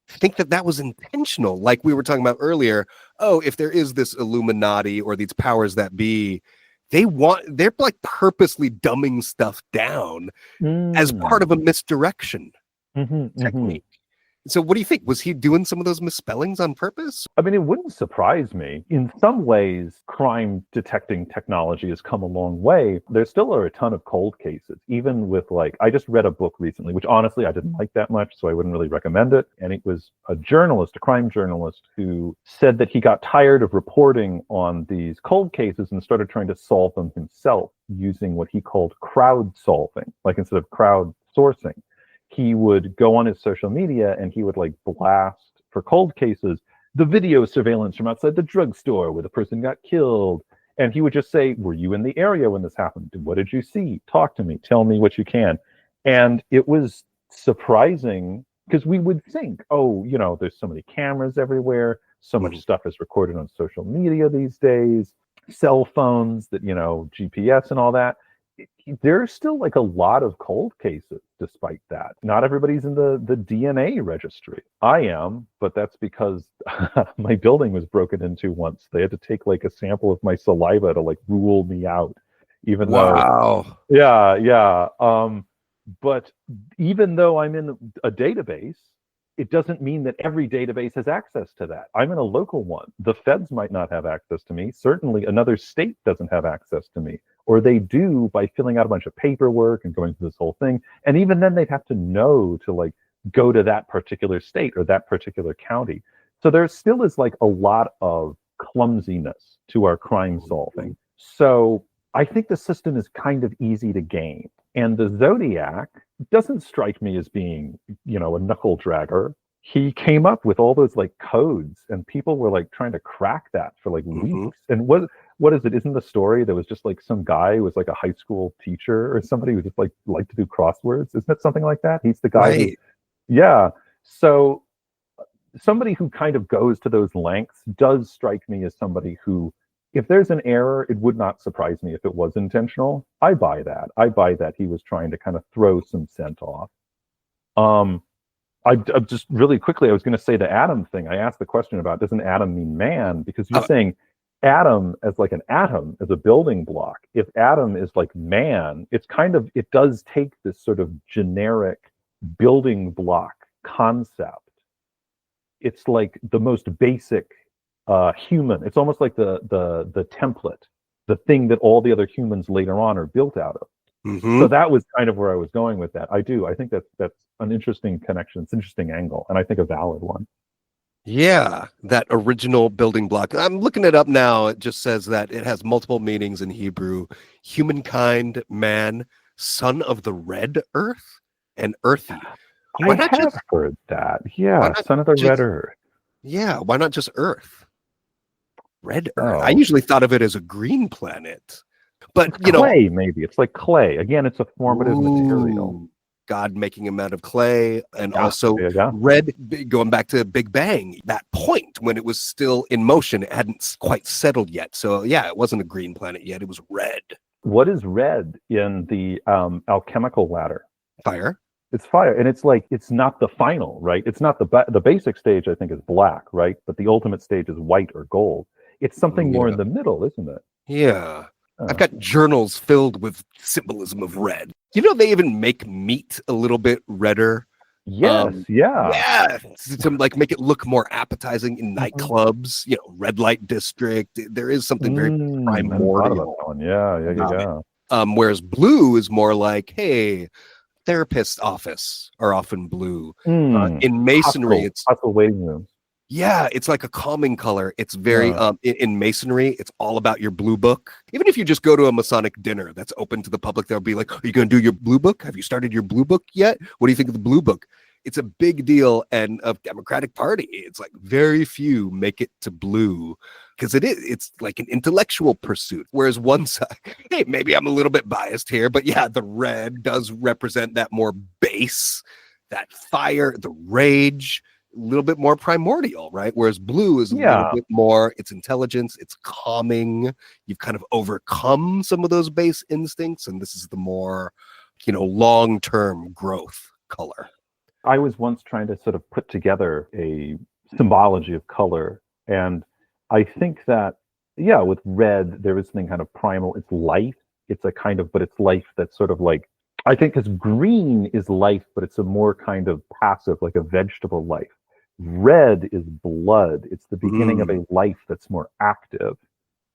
think that was intentional. Like we were talking about earlier. Oh, if there is this Illuminati or these powers that be, they're like purposely dumbing stuff down as part of a misdirection technique. So what do you think? Was he doing some of those misspellings on purpose? I mean, it wouldn't surprise me. In some ways, crime detecting technology has come a long way. There still are a ton of cold cases, even with I just read a book recently, which honestly I didn't like that much, so I wouldn't really recommend it. And it was a crime journalist, who said that he got tired of reporting on these cold cases and started trying to solve them himself using what he called crowd solving, like instead of crowd sourcing. He would go on his social media and he would blast for cold cases the video surveillance from outside the drugstore where the person got killed. And he would just say, were you in the area when this happened? What did you see? Talk to me. Tell me what you can. And it was surprising because we would think, there's so many cameras everywhere. So much stuff is recorded on social media these days, cell phones, that, GPS and all that. There's still a lot of cold cases despite that. Not everybody's in the DNA registry. I am, but that's because my building was broken into once. They had to take a sample of my saliva to rule me out. Even though, yeah. But even though I'm in a database, it doesn't mean that every database has access to that. I'm in a local one. The feds might not have access to me. Certainly another state doesn't have access to me. Or they do by filling out a bunch of paperwork and going through this whole thing. And even then they'd have to know to go to that particular state or that particular county. So there still is a lot of clumsiness to our crime solving. So I think the system is kind of easy to game. And the Zodiac doesn't strike me as being, a knuckle dragger. He came up with all those codes, and people were trying to crack that for weeks. And what is it? Isn't the story there was just some guy who was a high school teacher or somebody who just liked to do crosswords? Isn't it something like that? He's the guy. Right. Yeah. So somebody who kind of goes to those lengths does strike me as somebody who, if there's an error, it would not surprise me if it was intentional. I buy that. I buy that he was trying to kind of throw some scent off. I just really quickly, I was going to say the atom thing. I asked the question about, doesn't atom mean man? Because you're saying atom as an atom, as a building block. If atom is man, it's it does take this sort of generic building block concept. It's the most basic human. It's almost like the template, the thing that all the other humans later on are built out of. So that was kind of where I was going with that. I think that's an interesting connection. It's an interesting angle, and I think a valid one. Yeah, that original building block. I'm looking it up now. It just says that it has multiple meanings in Hebrew: humankind, man, son of the red earth, and earthy. I have heard that. Yeah, son of the red earth. Yeah, why not just Earth? Red Earth. I usually thought of it as a green planet. But clay, maybe. It's like clay. Again, it's a formative material. God making him out of clay, and also red, going back to Big Bang, that point when it was still in motion, it hadn't quite settled yet. So yeah, it wasn't a green planet yet, it was red. What is red in the alchemical ladder? Fire. It's fire, and it's not the final, right? It's not the basic stage, I think, is black, right? But the ultimate stage is white or gold. It's something more in the middle, isn't it? Yeah. I've got journals filled with symbolism of red. They even make meat a little bit redder. Yes, yeah, to make it look more appetizing in nightclubs. Red light district. There is something very primordial. Yeah. Whereas blue is more like, hey, therapist's office are often blue. In masonry, it's hospital waiting rooms. Yeah, it's like a calming color. It's very Yeah. in masonry, it's all about your blue book. Even if you just go to a Masonic dinner that's open to the public, they'll be like, "Are you going to do your blue book? Have you started your blue book yet? What do you think of the blue book?" It's a big deal, and of Democratic Party, it's like very few make it to blue because it's like an intellectual pursuit. Whereas one side, hey, maybe I'm a little bit biased here, but yeah, the red does represent that more base, that fire, the rage, a little bit more primordial, right? Whereas blue is a little bit more, it's intelligence, it's calming. You've kind of overcome some of those base instincts, and this is the more, long-term growth color. I was once trying to sort of put together a symbology of color, and I think that, with red, there is something kind of primal. It's life. It's a kind of, but it's life that's sort of like, I think because green is life, but it's a more kind of passive, like a vegetable life. Red is blood. It's the beginning of a life that's more active.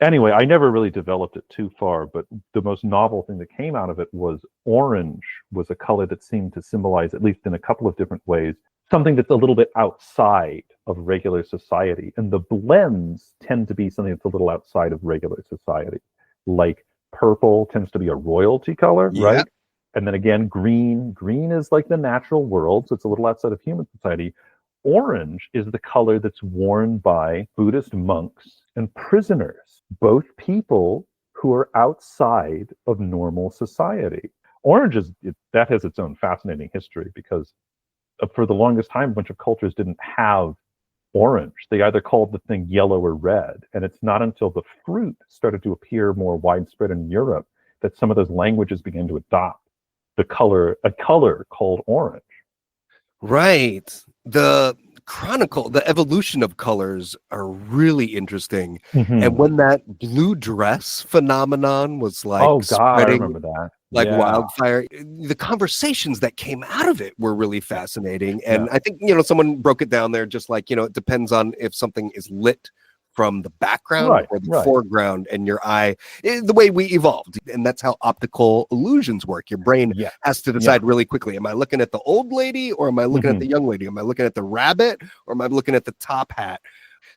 Anyway, I never really developed it too far, but the most novel thing that came out of it was orange was a color that seemed to symbolize, at least in a couple of different ways, something that's a little bit outside of regular society. And the blends tend to be something that's a little outside of regular society. Like purple tends to be a royalty color, right? And then again, green is like the natural world, so it's a little outside of human society. Orange is the color that's worn by Buddhist monks and prisoners, both people who are outside of normal society. Orange that has its own fascinating history because for the longest time, a bunch of cultures didn't have orange. They either called the thing yellow or red. And it's not until the fruit started to appear more widespread in Europe that some of those languages began to adopt a color called orange. Right. The evolution of colors are really interesting. And when that blue dress phenomenon was like spreading, I remember that. Like wildfire, the conversations that came out of it were really fascinating. And I think, someone broke it down there just like, it depends on if something is lit from the background or the foreground, and your eye, the way we evolved. And that's how optical illusions work. Your brain has to decide really quickly, am I looking at the old lady or am I looking at the young lady? Am I looking at the rabbit or am I looking at the top hat?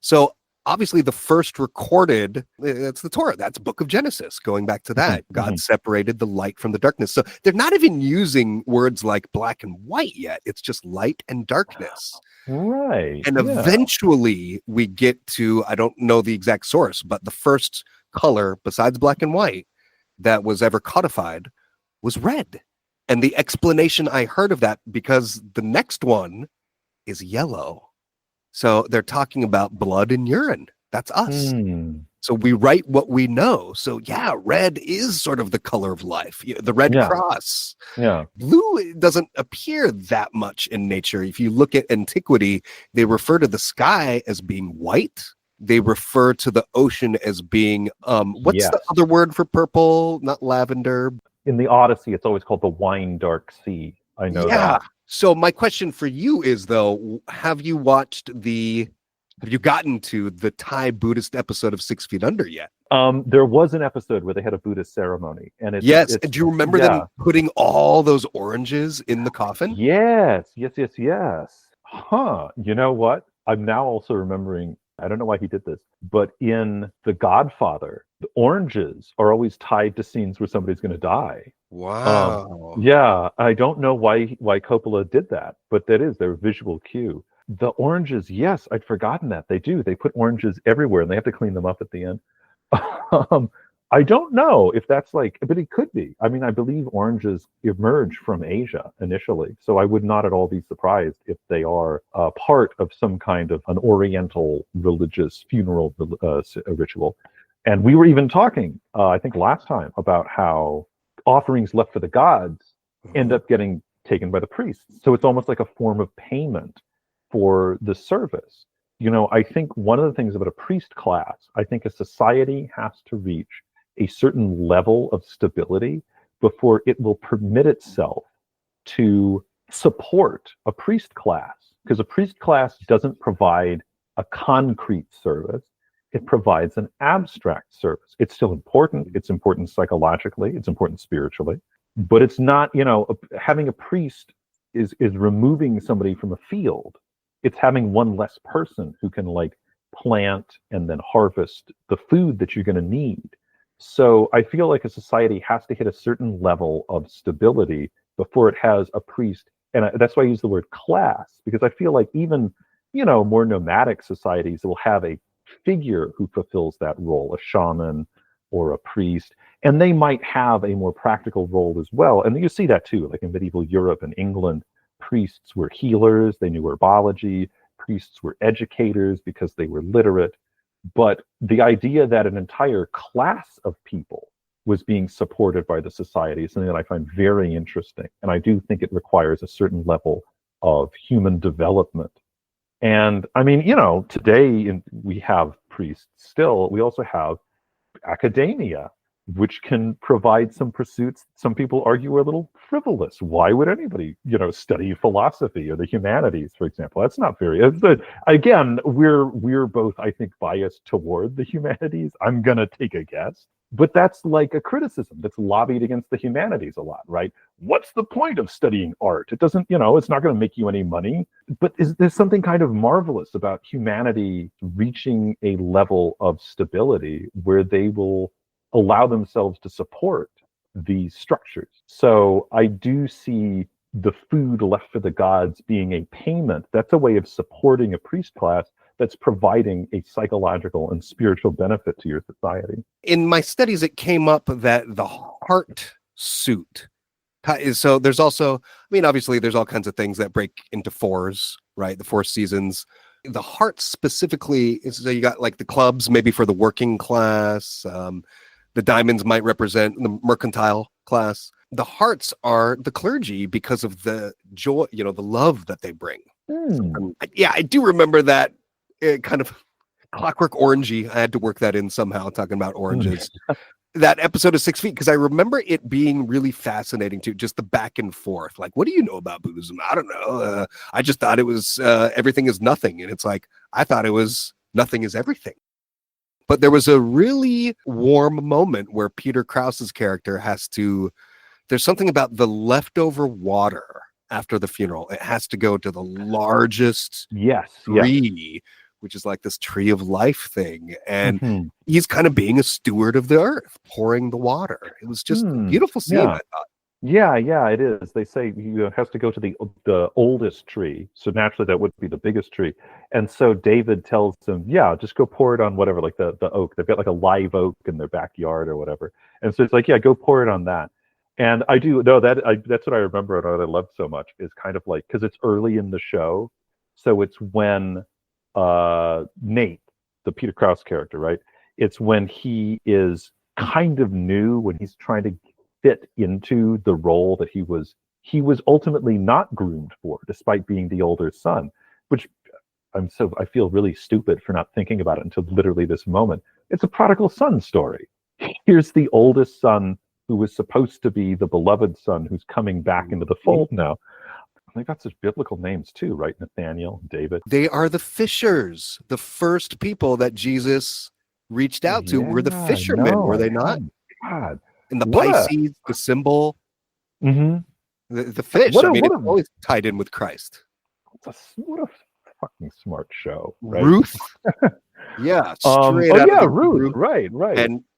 So obviously the first recorded, that's the Torah, that's Book of Genesis, going back to that. God separated the light from the darkness. So they're not even using words like black and white yet. It's just light and darkness. Right. And eventually we get to, I don't know the exact source, but the first color besides black and white that was ever codified was red. And the explanation I heard of that, because the next one is yellow. So they're talking about blood and urine. That's us. So we write what we know. So red is sort of the color of life. The red cross. Blue doesn't appear that much in nature. If you look at antiquity, they refer to the sky as being white. They refer to the ocean as being, what's the other word for purple? Not lavender. In the Odyssey, it's always called the wine dark sea. I know that. So my question for you is, though, have you gotten to the Thai Buddhist episode of 6 Feet Under yet? There was an episode where they had a Buddhist ceremony. And do you remember them putting all those oranges in the coffin? Yes. Huh. You know what? I'm now also remembering, I don't know why he did this, but in The Godfather, the oranges are always tied to scenes where somebody's going to die. Wow. I don't know why Coppola did that, but that is their visual cue. The oranges, yes, I'd forgotten that. They do. They put oranges everywhere, and they have to clean them up at the end. I don't know if that's but it could be. I mean, I believe oranges emerge from Asia initially, so I would not at all be surprised if they are part of some kind of an Oriental religious funeral ritual. And we were even talking, I think last time, about how offerings left for the gods end up getting taken by the priests. So it's almost like a form of payment for the service. I think one of the things about a priest class, I think a society has to reach a certain level of stability before it will permit itself to support a priest class. Because a priest class doesn't provide a concrete service. It provides an abstract service. It's still important. It's important psychologically. It's important spiritually. But it's not, having a priest is removing somebody from a field It's having one less person who can like plant and then harvest the food that you're going to need. So I feel like a society has to hit a certain level of stability before it has a priest. And that's why I use the word class, because I feel like even, more nomadic societies will have a figure who fulfills that role, a shaman or a priest, and they might have a more practical role as well. And you see that too, like in medieval Europe and England, priests were healers, they knew herbology, priests were educators because they were literate. But the idea that an entire class of people was being supported by the society is something that I find very interesting. And I do think it requires a certain level of human development. And I mean, today we have priests still. We also have academia, which can provide some pursuits some people argue are a little frivolous. Why would anybody, study philosophy or the humanities, for example? That's not very. Again, we're both, I think, biased toward the humanities. I'm gonna take a guess, but that's like a criticism that's lobbied against the humanities a lot, right? What's the point of studying art? It doesn't, it's not going to make you any money. But there's something kind of marvelous about humanity reaching a level of stability where they will allow themselves to support these structures. So I do see the food left for the gods being a payment. That's a way of supporting a priest class that's providing a psychological and spiritual benefit to your society. In my studies, it came up that the heart suit is, so there's also, obviously there's all kinds of things that break into fours, right? The four seasons. The heart specifically is, so you got like the clubs, maybe for the working class. The diamonds might represent the mercantile class. The hearts are the clergy because of the joy, the love that they bring. I do remember that kind of Clockwork Orangey. I had to work that in somehow, talking about oranges. That episode of 6 Feet, because I remember it being really fascinating too, just the back and forth. Like, what do you know about Buddhism? I don't know. I just thought it was everything is nothing. And it's like, I thought it was nothing is everything. But there was a really warm moment where Peter Krause's character there's something about the leftover water after the funeral. It has to go to the largest tree, which is like this tree of life thing. And he's kind of being a steward of the earth, pouring the water. It was just a beautiful scene, I thought. Yeah, it is. They say it has to go to the oldest tree. So naturally that would be the biggest tree. And so David tells him, just go pour it on whatever, like the oak. They've got like a live oak in their backyard or whatever. And so it's like, go pour it on that. And I do know that's what I remember and what I love so much is kind of like, because it's early in the show. So it's when Nate, the Peter Krause character, right? It's when he is kind of new, when he's trying to fit into the role that he was ultimately not groomed for, despite being the older son, which I feel really stupid for not thinking about it until literally this moment. It's a prodigal son story. Here's the oldest son who was supposed to be the beloved son who's coming back into the fold now. They've got such biblical names too, right? Nathaniel, David. They are the fishers. The first people that Jesus reached out to were the fishermen, were they not? God. And the Pisces, the symbol, the fish. It's always tied in with Christ. What a fucking smart show, right? Ruth, straight out. Ruth, right.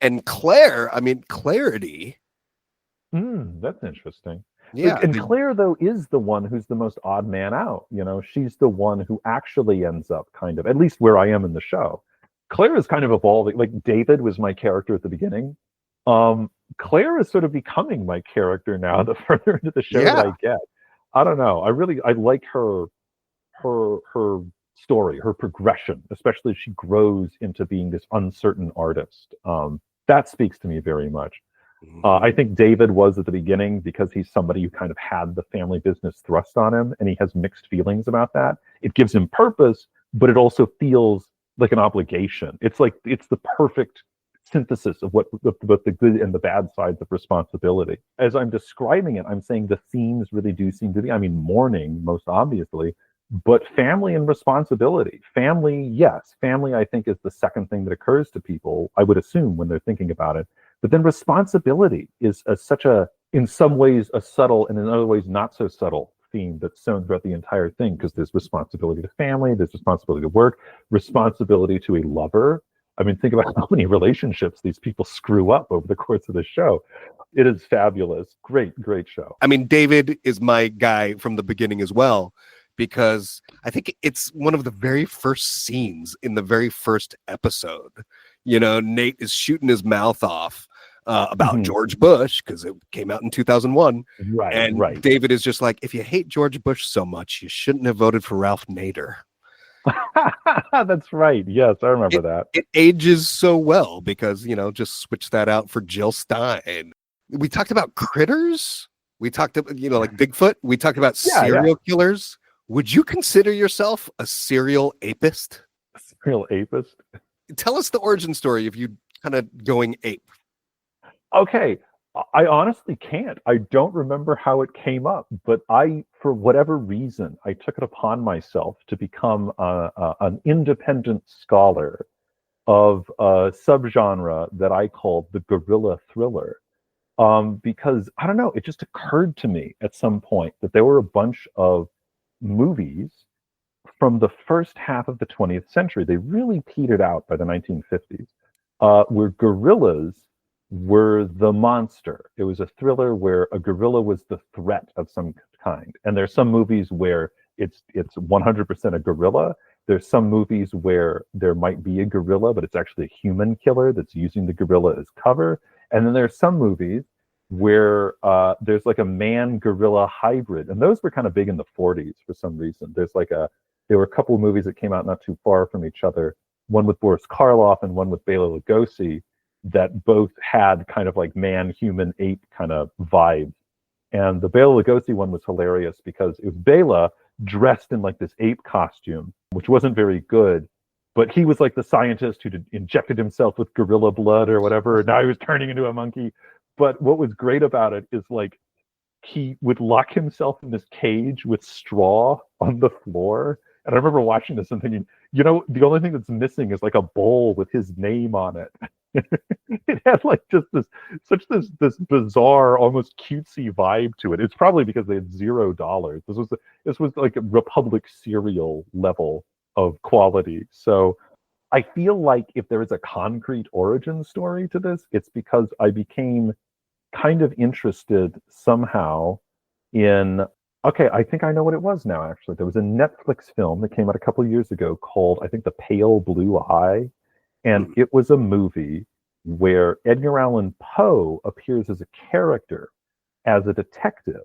And Claire, clarity. That's interesting. Yeah, and Claire though is the one who's the most odd man out. She's the one who actually ends up kind of, at least where I am in the show. Claire is kind of evolving. Like David was my character at the beginning. Claire is sort of becoming my character now the further into the show that I get. I don't know. I like her story, her progression, especially as she grows into being this uncertain artist. That speaks to me very much. I think David was at the beginning because he's somebody who kind of had the family business thrust on him, and he has mixed feelings about that. It gives him purpose, but it also feels like an obligation. It's the perfect synthesis of what both the good and the bad sides of responsibility. As I'm describing it, I'm saying the themes really do seem to be, mourning most obviously, but family and responsibility. Family, yes. Family, I think, is the second thing that occurs to people, I would assume, when they're thinking about it. But then responsibility is in some ways a subtle and in other ways not so subtle theme that's sewn throughout the entire thing, because there's responsibility to family, there's responsibility to work, responsibility to a lover. I mean, think about how many relationships these people screw up over the course of the show. It is fabulous. Great, great show. I mean, David is my guy from the beginning as well, because I think it's one of the very first scenes in the very first episode. You know, Nate is shooting his mouth off about George Bush, because it came out in 2001. Right, and right. David is just like, if you hate George Bush so much, you shouldn't have voted for Ralph Nader. That's right. Yes, I remember that. It ages so well because, you know, just switch that out for Jill Stein. We talked about critters. We talked about, you know, like Bigfoot. We talked about serial killers. Would you consider yourself a serial apist? A serial apist? Tell us the origin story of you kind of going ape. Okay. I honestly can't. I don't remember how it came up, but for whatever reason, I took it upon myself to become an independent scholar of a subgenre that I called the guerrilla thriller. Because, I don't know, it just occurred to me at some point that there were a bunch of movies from the first half of the 20th century. They really petered out by the 1950s, where guerrillas were the monster. It was a thriller where a gorilla was the threat of some kind. And there's some movies where it's 100% a gorilla. There's some movies where there might be a gorilla, but it's actually a human killer that's using the gorilla as cover. And then there's some movies where there's like a man-gorilla hybrid. And those were kind of big in the 40s for some reason. There were a couple of movies that came out not too far from each other, one with Boris Karloff and one with Bela Lugosi, that both had kind of like man, human, ape kind of vibes. And the Bela Lugosi one was hilarious because it was Bela dressed in like this ape costume, which wasn't very good, but he was like the scientist who injected himself with gorilla blood or whatever. And now he was turning into a monkey. But what was great about it is like he would lock himself in this cage with straw on the floor. And I remember watching this and thinking, you know, the only thing that's missing is like a bowl with his name on it. It had like just this bizarre, almost cutesy vibe to it. It's probably because they had $0. This was like a Republic cereal level of quality. So I feel like if there is a concrete origin story to this, it's because I became kind of interested somehow in, okay, I think I know what it was now, actually. There was a Netflix film that came out a couple of years ago called, I think, The Pale Blue Eye. And it was a movie where Edgar Allan Poe appears as a character, as a detective.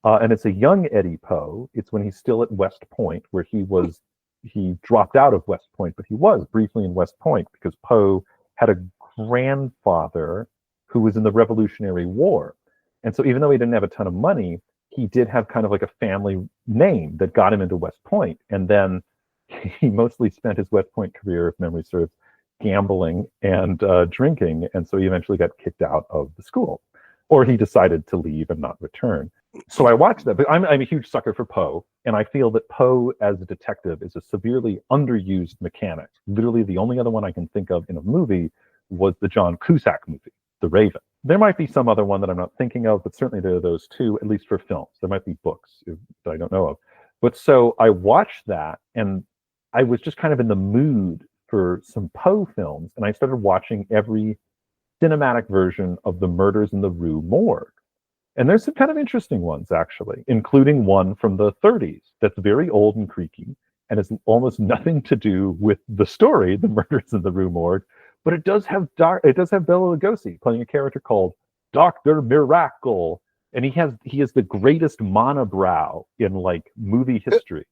And it's a young Eddie Poe. It's when he's still at West Point, where he dropped out of West Point, but he was briefly in West Point because Poe had a grandfather who was in the Revolutionary War. And so even though he didn't have a ton of money, he did have kind of like a family name that got him into West Point. And then he mostly spent his West Point career, if memory serves, gambling and drinking. And so he eventually got kicked out of the school, or he decided to leave and not return. So I watched that, but I'm a huge sucker for Poe. And I feel that Poe as a detective is a severely underused mechanic. Literally the only other one I can think of in a movie was the John Cusack movie, The Raven. There might be some other one that I'm not thinking of, but certainly there are those two, at least for films. There might be books that I don't know of. But so I watched that, and I was just kind of in the mood for some Poe films, and I started watching every cinematic version of The Murders in the Rue Morgue. And there's some kind of interesting ones, actually, including one from the 30s that's very old and creaky, and has almost nothing to do with the story, The Murders in the Rue Morgue, but it does have Bela Lugosi playing a character called Dr. Miracle, and he has the greatest monobrow in like movie history.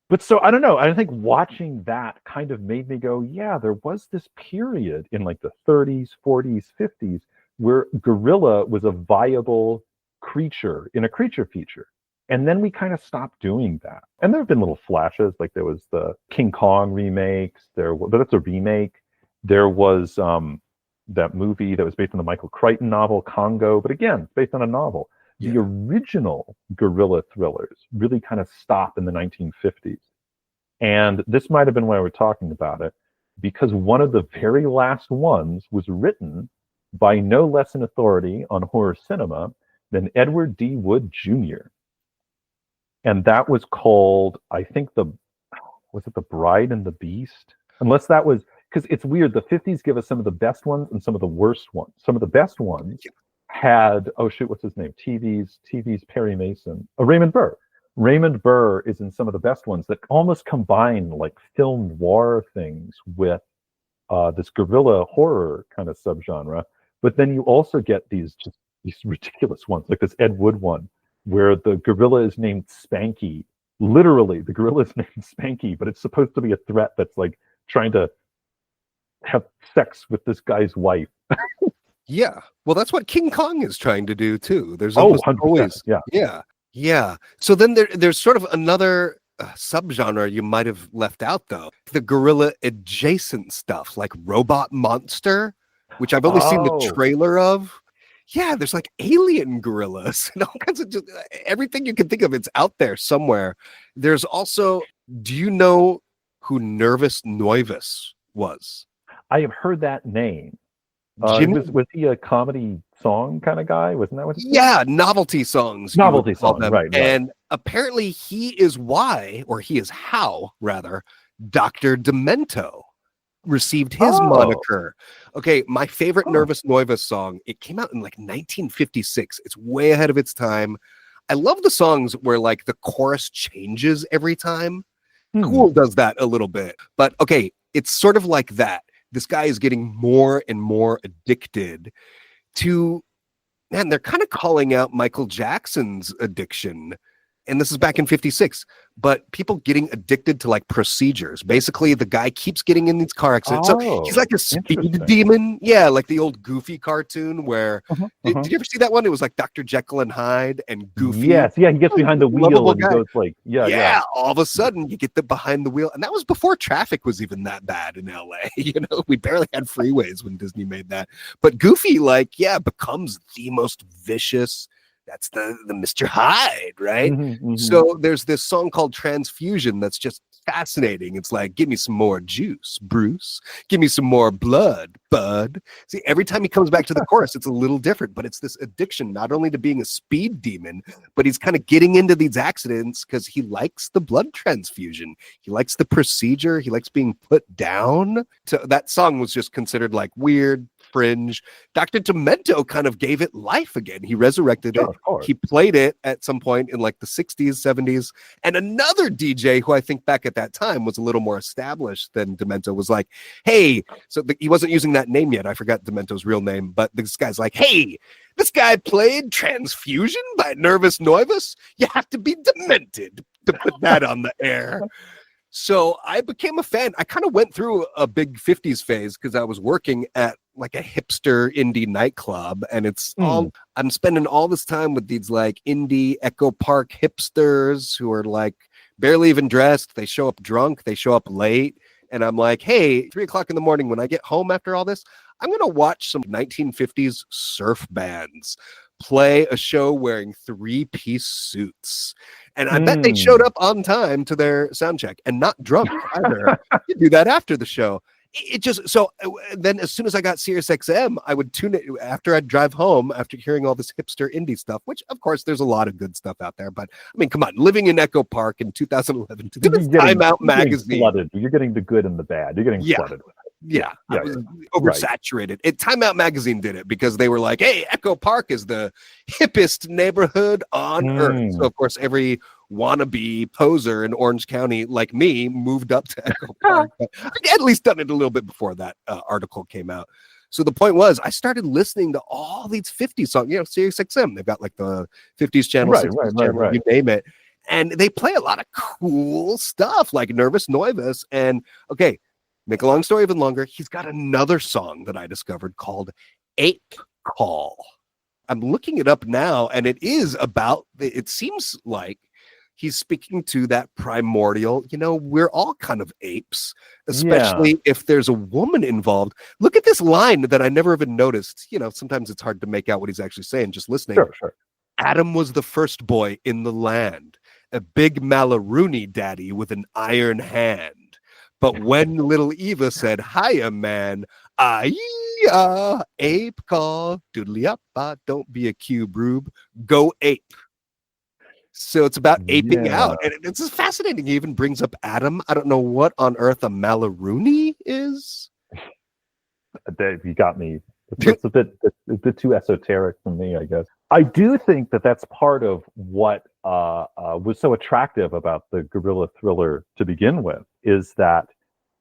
But so I don't know. I think watching that kind of made me go, yeah, there was this period in like the 30s, 40s, 50s where gorilla was a viable creature in a creature feature. And then we kind of stopped doing that. And there have been little flashes, like there was the King Kong remakes, but that's a remake. There was that movie that was based on the Michael Crichton novel, Congo, but again, based on a novel. Yeah. The original guerrilla thrillers really kind of stop in the 1950s. And this might have been why we're talking about it, because one of the very last ones was written by no less an authority on horror cinema than Edward D. Wood Jr. and that was called, I think, was it The Bride and the Beast? Unless that was, because it's weird. The 50s give us some of the best ones and some of the worst ones. Some of the best ones had, oh shoot, what's his name? TV's Perry Mason. Oh, Raymond Burr. Raymond Burr is in some of the best ones that almost combine like film noir things with this guerrilla horror kind of subgenre. But then you also get these ridiculous ones, like this Ed Wood one, where the gorilla is named Spanky. Literally, the gorilla is named Spanky, but it's supposed to be a threat that's like trying to have sex with this guy's wife. Yeah. Well, that's what King Kong is trying to do too. There's always Yeah. So then there's sort of another subgenre you might have left out though. The gorilla adjacent stuff, like Robot Monster, which I've only seen the trailer of. Yeah, there's like alien gorillas and all kinds of everything you can think of. It's out there somewhere. There's also, do you know who Nervous Noivus was? I have heard that name. Was he a comedy song kind of guy? Wasn't that what he said? Novelty songs. Novelty songs, right. And apparently he is how, Dr. Demento received his moniker. Okay, my favorite Nervous Noivus song, it came out in like 1956. It's way ahead of its time. I love the songs where like the chorus changes every time. Cool does that a little bit. But okay, it's sort of like that. This guy is getting more and more addicted to, man, they're kind of calling out Michael Jackson's addiction. And this is back in 56, but people getting addicted to like procedures. Basically, the guy keeps getting in these car accidents. So he's like a speed demon. Yeah, like the old Goofy cartoon where, did you ever see that one? It was like Dr. Jekyll and Hyde and Goofy. Yes, yeah, he gets behind the wheel and he goes like, yeah. All of a sudden you get behind the wheel. And that was before traffic was even that bad in LA. We barely had freeways when Disney made that. But Goofy, becomes the most vicious. That's the Mr. Hyde, right? So there's this song called Transfusion that's just fascinating. It's like, give me some more juice, Bruce. Give me some more blood, Bud. See, every time he comes back to the chorus, it's a little different, but it's this addiction, not only to being a speed demon, but he's kind of getting into these accidents because he likes the blood transfusion. He likes the procedure. He likes being put down. So that song was just considered like weird, fringe. Dr. Demento kind of gave it life again. He resurrected it. He played it at some point in like the 60s, 70s. And another DJ who I think back at that time was a little more established than Demento was like, hey, he wasn't using that name yet. I forgot Demento's real name, but this guy's like, hey, this guy played Transfusion by Nervous Noivus. You have to be demented to put that on the air. So I became a fan. I kind of went through a big 50s phase because I was working at like a hipster indie nightclub, and it's I'm spending all this time with these like indie Echo Park hipsters who are like barely even dressed. They show up drunk, they show up late, and I'm like, hey, 3:00 in the morning when I get home after all this, I'm gonna watch some 1950s surf bands play a show wearing 3-piece suits. And I bet they showed up on time to their sound check and not drunk either. You do that after the show. It just, so then as soon as I got Sirius XM, I would tune it after I'd drive home after hearing all this hipster indie stuff, which of course there's a lot of good stuff out there. But I mean, come on, living in Echo Park in 2011 to this Time Out magazine. You're getting the good and the bad. You're getting flooded with it. Yeah, oversaturated. Right. Time Out magazine did it because they were like, hey, Echo Park is the hippest neighborhood on earth. So of course every wannabe poser in Orange County like me moved up to Echo Park. But I'd at least done it a little bit before that article came out. So the point was, I started listening to all these 50s songs, Sirius XM. They've got like the 50s channel, 60s channel, you name it. And they play a lot of cool stuff like Nervous Noivus. And okay, make a long story even longer, he's got another song that I discovered called Ape Call. I'm looking it up now, and it is about, it seems like he's speaking to that primordial, we're all kind of apes, especially if there's a woman involved. Look at this line that I never even noticed. Sometimes it's hard to make out what he's actually saying, just listening. Sure. Adam was the first boy in the land, a big Malarooney daddy with an iron hand. But when little Eva said, hiya, man, ape call, doodly up, don't be a cube rube, go ape. So it's about aping out. And it's just fascinating. He even brings up Adam. I don't know what on earth a Malarooney is. You got me. It's a bit too esoteric for me, I guess. I do think that that's part of what was so attractive about the guerrilla thriller to begin with, is that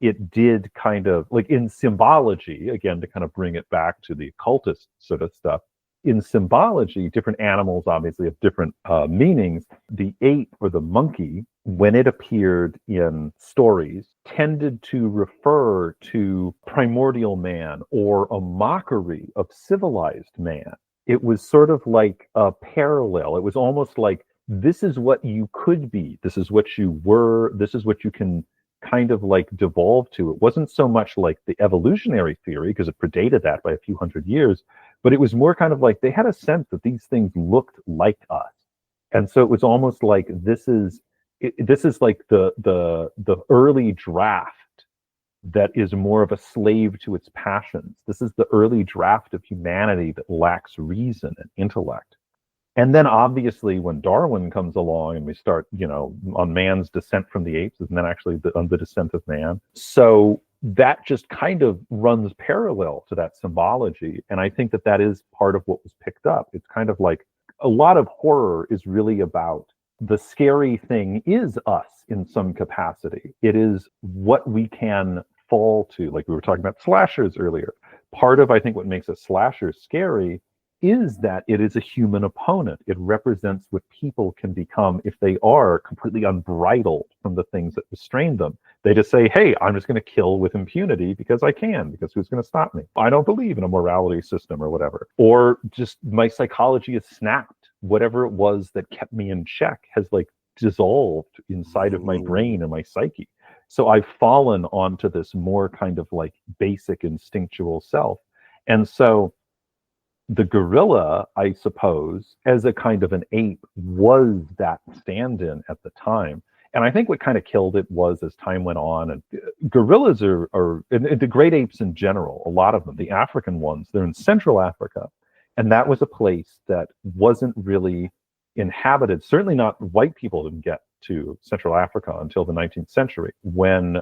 it did kind of, like in symbology, again, to kind of bring it back to the occultist sort of stuff, in symbology, different animals obviously have different meanings. The ape or the monkey, when it appeared in stories, tended to refer to primordial man or a mockery of civilized man. It was sort of like a parallel. It was almost like, this is what you could be. This is what you were. This is what you can kind of like devolve to. It wasn't so much like the evolutionary theory, because it predated that by a few hundred years, but it was more kind of like they had a sense that these things looked like us. And so it was almost like this is like the early draft that is more of a slave to its passions. This is the early draft of humanity that lacks reason and intellect. And then obviously when Darwin comes along and we start, on man's descent from the apes, and then actually on the descent of man. So that just kind of runs parallel to that symbology. And I think that that is part of what was picked up. It's kind of like a lot of horror is really about the scary thing is us in some capacity. It is what we can fall to. Like we were talking about slashers earlier. Part of, I think, what makes a slasher scary is that it is a human opponent. It represents what people can become if they are completely unbridled from the things that restrain them. They just say, hey, I'm just going to kill with impunity because I can, because who's going to stop me? I don't believe in a morality system or whatever. Or just my psychology is snapped. Whatever it was that kept me in check has like dissolved inside of my brain and my psyche. So I've fallen onto this more kind of like basic instinctual self. And so the gorilla, I suppose, as a kind of an ape, was that stand-in at the time. And I think what kind of killed it was as time went on, and gorillas are and the great apes in general, a lot of them, the African ones, they're in Central Africa. And that was a place that wasn't really inhabited. Certainly not, white people didn't get to Central Africa until the 19th century, when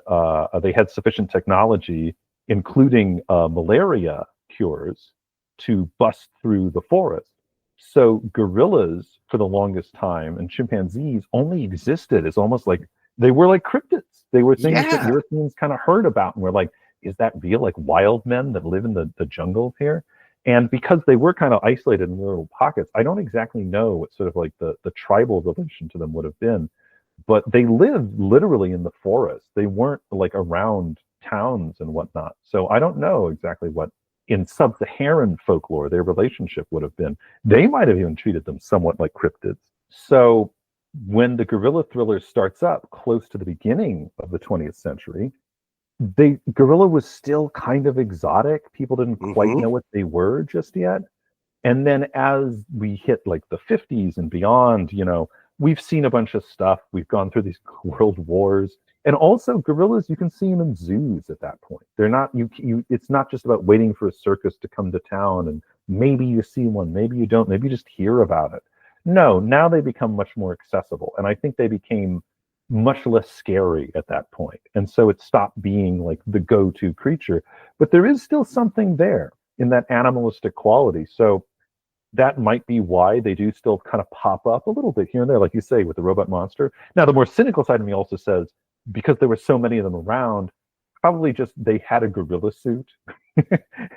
they had sufficient technology, including malaria cures, to bust through the forest. So gorillas, for the longest time, and chimpanzees only existed as almost like, they were like cryptids. They were things that Europeans kind of heard about and were like, is that real? Like wild men that live in the jungles here? And because they were kind of isolated in little pockets, I don't exactly know what sort of like the tribal relation to them would have been, but they lived literally in the forest. They weren't like around towns and whatnot. So I don't know exactly what in sub-Saharan folklore their relationship would have been. They might have even treated them somewhat like cryptids. So when the guerrilla thriller starts up close to the beginning of the 20th century, the gorilla was still kind of exotic. People didn't quite know what they were just yet. And then as we hit like the 50s and beyond, we've seen a bunch of stuff. We've gone through these world wars. And also gorillas, you can see them in zoos at that point. They're not, it's not just about waiting for a circus to come to town and maybe you see one, maybe you don't, maybe you just hear about it. No, now they become much more accessible. And I think they became much less scary at that point. And so it stopped being like the go-to creature, but there is still something there in that animalistic quality. So that might be why they do still kind of pop up a little bit here and there, like you say, with the robot monster. Now, the more cynical side of me also says, because there were so many of them around, probably just they had a gorilla suit.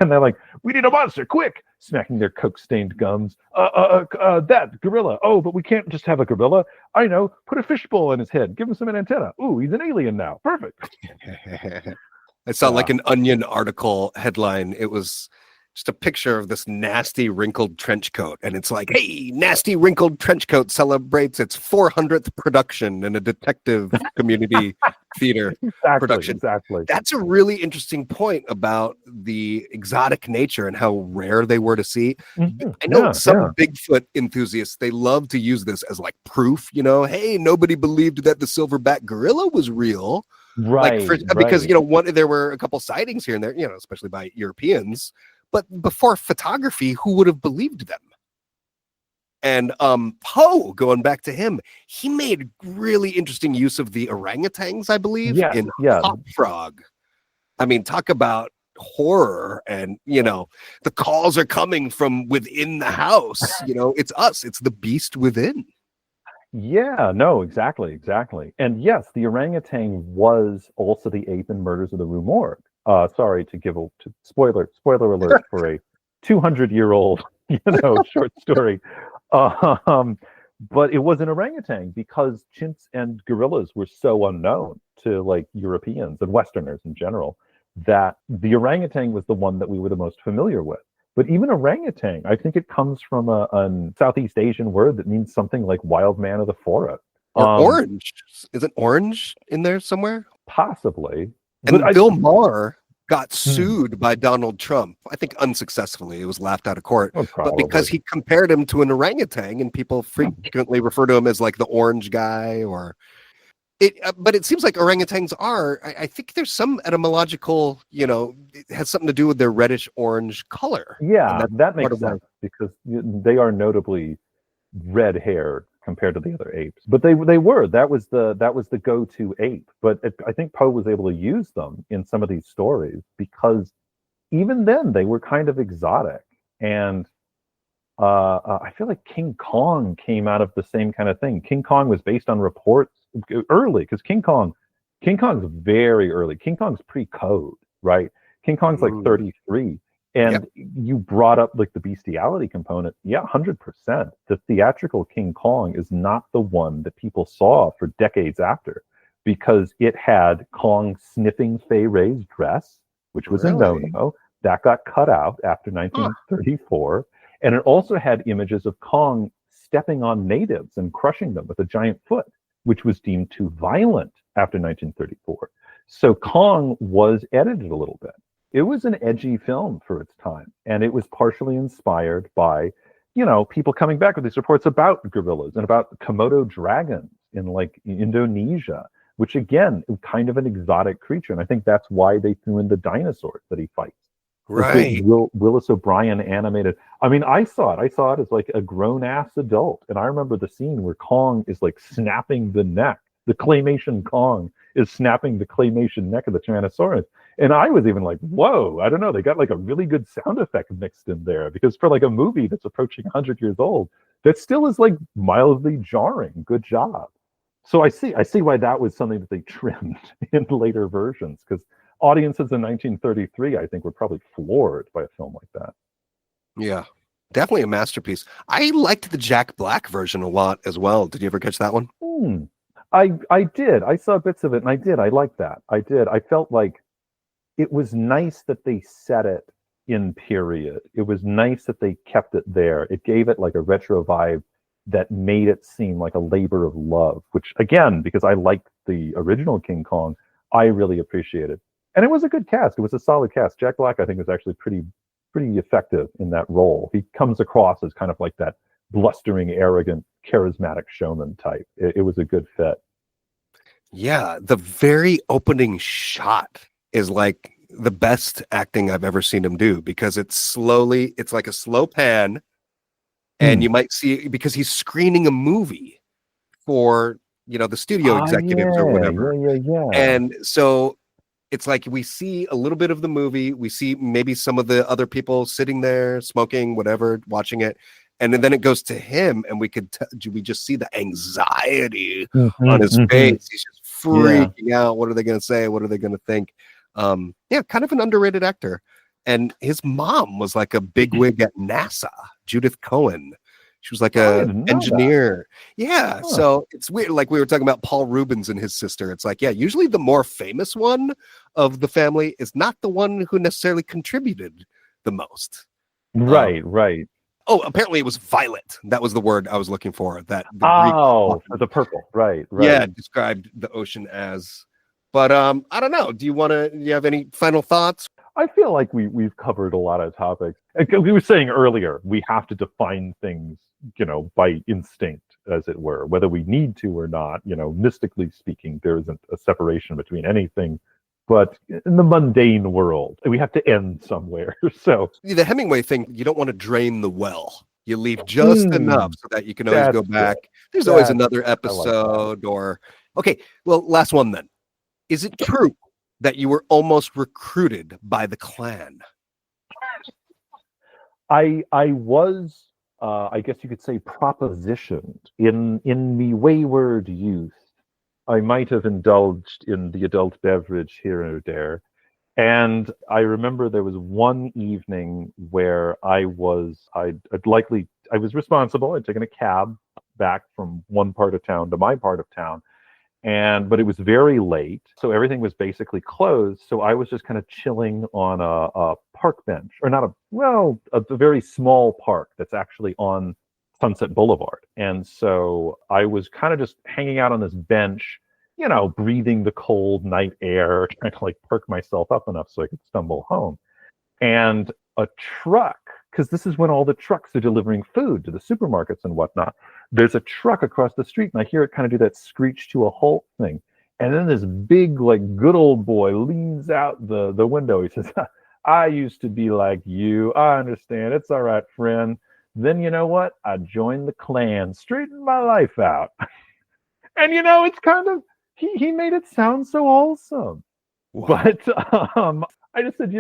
And they're like, we need a monster, quick! Smacking their coke-stained gums. That gorilla. Oh, but we can't just have a gorilla. I know, put a fishbowl on his head. Give him some antenna. Ooh, he's an alien now. Perfect. I saw like an Onion article headline. It was just a picture of this nasty wrinkled trench coat, and it's like, hey, nasty wrinkled trench coat celebrates its 400th production in a detective community theater production. Exactly. That's a really interesting point about the exotic nature and how rare they were to see. I know some Bigfoot enthusiasts, they love to use this as like proof, hey, nobody believed that the silverback gorilla was real. Right. Because there were a couple sightings here and there, especially by Europeans. But before photography, who would have believed them? And Poe, going back to him, he made really interesting use of the orangutans, I believe, in Hop Frog. I mean, talk about horror, and the calls are coming from within the house. It's us, it's the beast within. Yeah, no, exactly. And yes, the orangutan was also the ape in Murders of the Rue Morgue. Sorry to give a spoiler alert for a 200-year-old short story. But it was an orangutan because chimps and gorillas were so unknown to like Europeans and Westerners in general that the orangutan was the one that we were the most familiar with. But even orangutan, I think it comes from a Southeast Asian word that means something like wild man of the forest. Orange. Isn't orange in there somewhere? Possibly. And Bill Maher got sued by Donald Trump, I think unsuccessfully. It was laughed out of court. But because he compared him to an orangutan, and people frequently refer to him as like the orange guy or... but it seems like orangutans are, I think there's some etymological, it has something to do with their reddish orange color. Yeah, that makes sense because they are notably red-haired compared to the other apes. But that was the go-to ape. But I think Poe was able to use them in some of these stories because even then they were kind of exotic. And I feel like King Kong came out of the same kind of thing. King Kong was based on reports early because King Kong's very early. King Kong's pre-code, right? King Kong's like 33. And you brought up like the bestiality component. Yeah, 100%. The theatrical King Kong is not the one that people saw for decades after because it had Kong sniffing Fay Wray's dress, which was a no-no. That got cut out after 1934. And it also had images of Kong stepping on natives and crushing them with a giant foot, which was deemed too violent after 1934. So Kong was edited a little bit. It was an edgy film for its time, and it was partially inspired by, people coming back with these reports about gorillas and about Komodo dragons in like Indonesia, which again, kind of an exotic creature. And I think that's why they threw in the dinosaurs that he fights. Right. Willis O'Brien animated. I mean, I saw it as like a grown-ass adult. And I remember the scene where Kong is like snapping the neck. The claymation Kong is snapping the claymation neck of the Tyrannosaurus. And I was even like, whoa, I don't know. They got like a really good sound effect mixed in there because for like a movie that's approaching 100 years old, that still is like mildly jarring. Good job. So I see why that was something that they trimmed in later versions because audiences in 1933, I think, were probably floored by a film like that. Yeah, definitely a masterpiece. I liked the Jack Black version a lot as well. Did you ever catch that one? I did. I saw bits of it, and I liked that. I did. I felt like it was nice that they set it in period. It was nice that they kept it there. It gave it like a retro vibe that made it seem like a labor of love, which, again, because I liked the original King Kong, I really appreciated. And it was a good cast. It was a solid cast. Jack Black, I think, was actually pretty effective in that role. He comes across as kind of like that blustering, arrogant, charismatic showman type. It was a good fit. Yeah, the very opening shot is like the best acting I've ever seen him do because it's like a slow pan, and you might see because he's screening a movie for the studio executives or whatever. Yeah. And so it's like we see a little bit of the movie. We see maybe some of the other people sitting there smoking, whatever, watching it. And then it goes to him, and we just see the anxiety on his face. He's just freaking out. What are they going to say? What are they going to think? Kind of an underrated actor. And his mom was like a bigwig at NASA, Judith Cohen. She was like an engineer. Yeah. Huh. So it's weird. Like we were talking about Paul Rubens and his sister. It's like, usually the more famous one of the family is not the one who necessarily contributed the most. Right. Oh, apparently it was violet. That was the word I was looking for. The purple. Right. Yeah, described the ocean as. But I don't know. Do you have any final thoughts? I feel like we've covered a lot of topics. We were saying earlier, we have to define things, by instinct, as it were, whether we need to or not. Mystically speaking, there isn't a separation between anything. But in the mundane world, we have to end somewhere. So the Hemingway thing, you don't want to drain the well. You leave just enough so that you can always go back. Good. There's always another episode okay. Well, last one then. Is it true that you were almost recruited by the Klan? I was, I guess you could say, propositioned in me wayward youth. I might have indulged in the adult beverage here or there. And I remember there was one evening where I was responsible. I'd taken a cab back from one part of town to my part of town. But it was very late, so everything was basically closed. So I was just kind of chilling on a park bench, or not a very small park that's actually on Sunset Boulevard. And so I was kind of just hanging out on this bench, breathing the cold night air, trying to perk myself up enough so I could stumble home. And a truck, because this is when all the trucks are delivering food to the supermarkets and whatnot. There's a truck across the street, and I hear it kind of do that screech to a halt thing. And then this big, good old boy leans out the window. He says, I used to be like you. I understand. It's all right, friend. Then you know what? I joined the Klan, straightened my life out. And it's kind of, he made it sound so awesome. Wow. But I just said,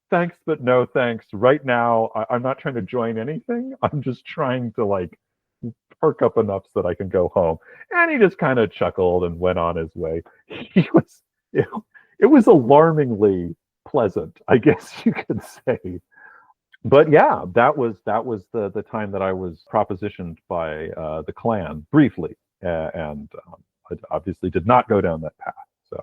thanks, but no thanks. Right now, I'm not trying to join anything. I'm just trying to perk up enough so that I can go home. And he just kind of chuckled and went on his way. It was alarmingly pleasant, I guess you could say. But yeah, that was the time that I was propositioned by the Klan briefly, and I obviously did not go down that path. So.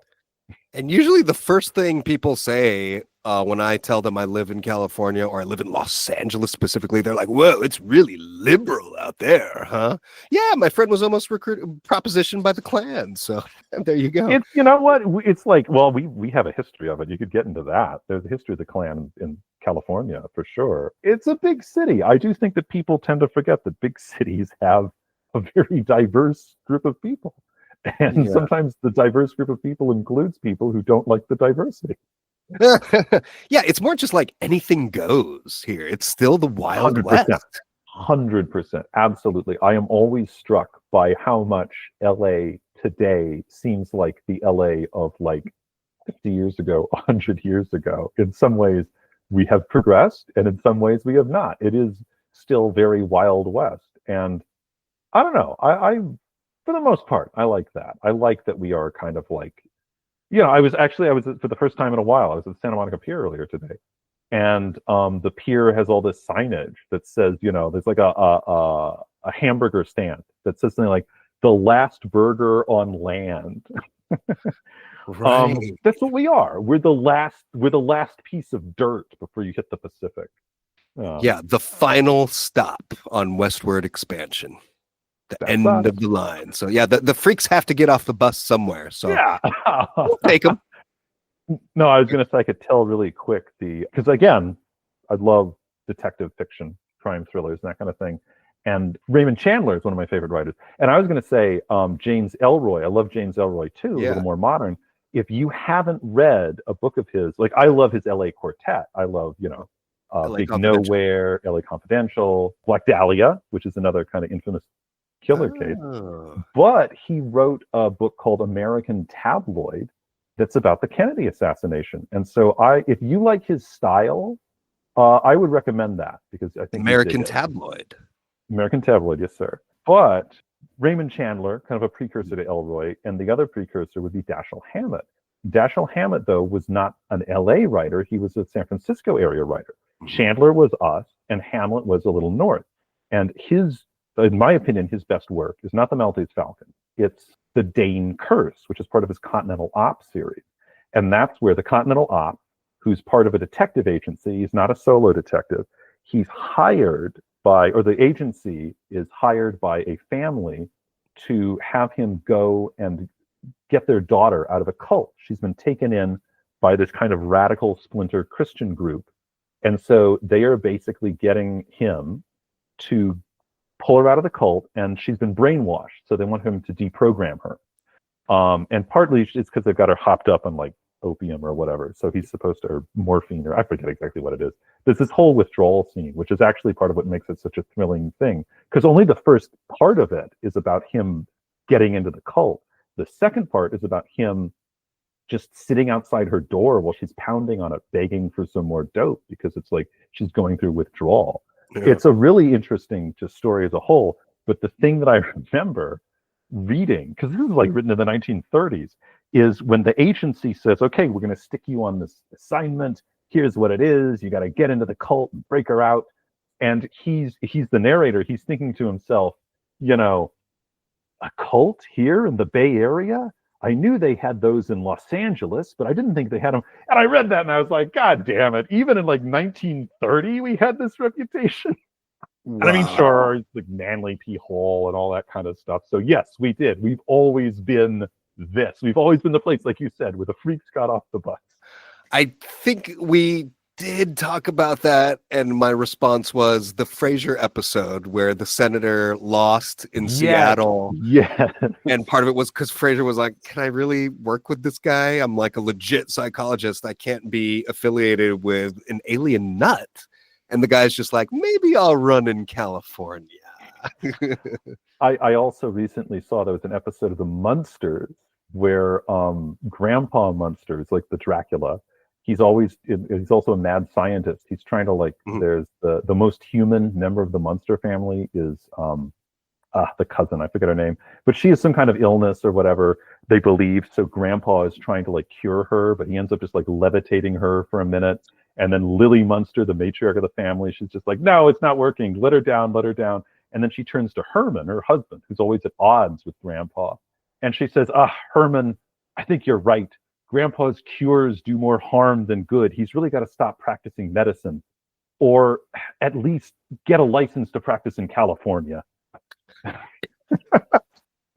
And usually the first thing people say when I tell them I live in California or I live in Los Angeles specifically, they're like, whoa, it's really liberal out there, huh? Yeah, my friend was almost propositioned by the Klan. So there you go. It's, you know what? It's we have a history of it. You could get into that. There's a history of the Klan in California for sure. It's a big city. I do think that people tend to forget that big cities have a very diverse group of people. And sometimes the diverse group of people includes people who don't like the diversity. Yeah, it's more just like anything goes here. It's still the Wild 100%, West. 100%. Absolutely. I am always struck by how much LA today seems like the LA of 50 years ago, 100 years ago. In some ways, we have progressed, and in some ways, we have not. It is still very Wild West. And I don't know. I for the most part, I like that. I like that we are kind of I was for the first time in a while, I was at Santa Monica Pier earlier today. And the pier has all this signage that says, there's a hamburger stand that says something like the last burger on land. Right. That's what we are. We're the last piece of dirt before you hit the Pacific. The final stop on westward expansion. The end of the line. So the freaks have to get off the bus somewhere. So we'll take them. No, I was going to say I could tell really quick because again, I love detective fiction, crime thrillers, and that kind of thing. And Raymond Chandler is one of my favorite writers. And I was going to say James Ellroy. I love James Ellroy too, a little more modern. If you haven't read a book of his, I love his LA Quartet. I love, Big Nowhere, LA Confidential, Black Dahlia, which is another kind of infamous killer case. But he wrote a book called American Tabloid that's about the Kennedy assassination. And so if you like his style, I would recommend that because I think American Tabloid, yes, sir. But Raymond Chandler, kind of a precursor to Ellroy, and the other precursor would be Dashiell Hammett. Dashiell Hammett, though, was not an LA writer. He was a San Francisco area writer. Chandler was us, and Hammett was a little north. And in my opinion, his best work is not The Maltese Falcon. It's The Dane Curse, which is part of his Continental Op series. And that's where the Continental Op, who's part of a detective agency, he's not a solo detective, he's hired the agency is hired by a family to have him go and get their daughter out of a cult. She's been taken in by this kind of radical splinter Christian group. And so they are basically getting him to pull her out of the cult, and she's been brainwashed. So they want him to deprogram her. And partly it's because they've got her hopped up on opium or whatever. So he's supposed to, or morphine, or I forget exactly what it is. There's this whole withdrawal scene, which is actually part of what makes it such a thrilling thing, because only the first part of it is about him getting into the cult. The second part is about him just sitting outside her door while she's pounding on it, begging for some more dope, because it's like she's going through withdrawal. Yeah. It's a really interesting just story as a whole. But the thing that I remember reading, because this is like written in the 1930s, is when the agency says, okay, we're going to stick you on this assignment. Here's what it is. You got to get into the cult and break her out. And he's the narrator. He's thinking to himself, you know, a cult here in the Bay Area? I knew they had those in Los Angeles, but I didn't think they had them. And I read that and I was like, God damn it. Even in like 1930, we had this reputation. Wow. And I mean, sure, like Manly P. Hall and all that kind of stuff. So yes, we did. We've always been this. We've always been the place, like you said, where the freaks got off the bus. I think we did talk about that, and my response was the Frasier episode where the senator lost in Seattle. Yeah. And part of it was because Frasier was like, can I really work with this guy? I'm like a legit psychologist. I can't be affiliated with an alien nut. And the guy's just like, maybe I'll run in California. I also recently saw there was an episode of The Munsters where Grandpa Munsters, like the Dracula, he's also a mad scientist. He's trying to there's the most human member of the Munster family is the cousin, I forget her name, but she has some kind of illness or whatever they believe. So Grandpa is trying to cure her, but he ends up just levitating her for a minute. And then Lily Munster, the matriarch of the family, she's just like, no, it's not working. Let her down, let her down. And then she turns to Herman, her husband, who's always at odds with Grandpa. And she says, Herman, I think you're right. Grandpa's cures do more harm than good. He's really got to stop practicing medicine, or at least get a license to practice in California.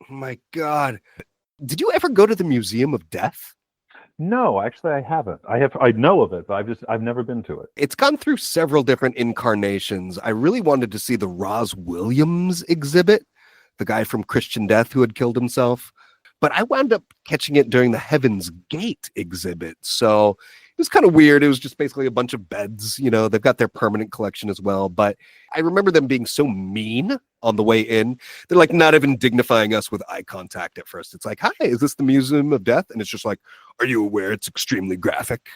My God. Did you ever go to the Museum of Death? No, actually, I haven't. I know of it, but I've never been to it. It's gone through several different incarnations. I really wanted to see the Roz Williams exhibit, the guy from Christian Death who had killed himself. But I wound up catching it during the Heaven's Gate exhibit. So it was kind of weird. It was just basically a bunch of beds. You know, they've got their permanent collection as well. But I remember them being so mean on the way in. They're not even dignifying us with eye contact at first. It's like, hi, is this the Museum of Death? And it's just like, are you aware it's extremely graphic?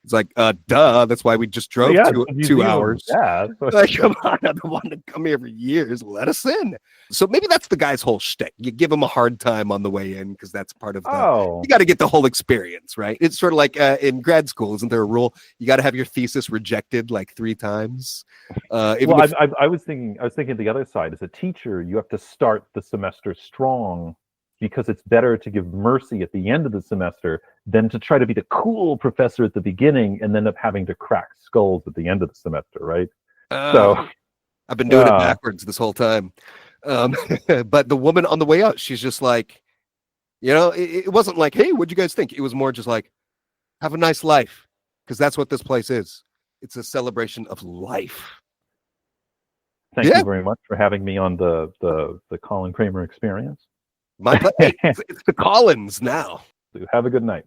It's like, duh, that's why we just drove 2 hours. Yeah. Come on, I've been wanting to come here for years. Let us in. So maybe that's the guy's whole shtick. You give him a hard time on the way in because that's part of you got to get the whole experience, right? It's sort of like in grad school, isn't there a rule? You got to have your thesis rejected 3 times. I was thinking the other side. As a teacher, you have to start the semester strong, because it's better to give mercy at the end of the semester than to try to be the cool professor at the beginning and end up having to crack skulls at the end of the semester, right? So I've been doing it backwards this whole time. But the woman on the way out, she's just like, it wasn't like, hey, what'd you guys think? It was more just like, have a nice life, because that's what this place is. It's a celebration of life. Thank you very much for having me on the Colin Kramer Experience. My pleasure. It's the Colins now. Have a good night.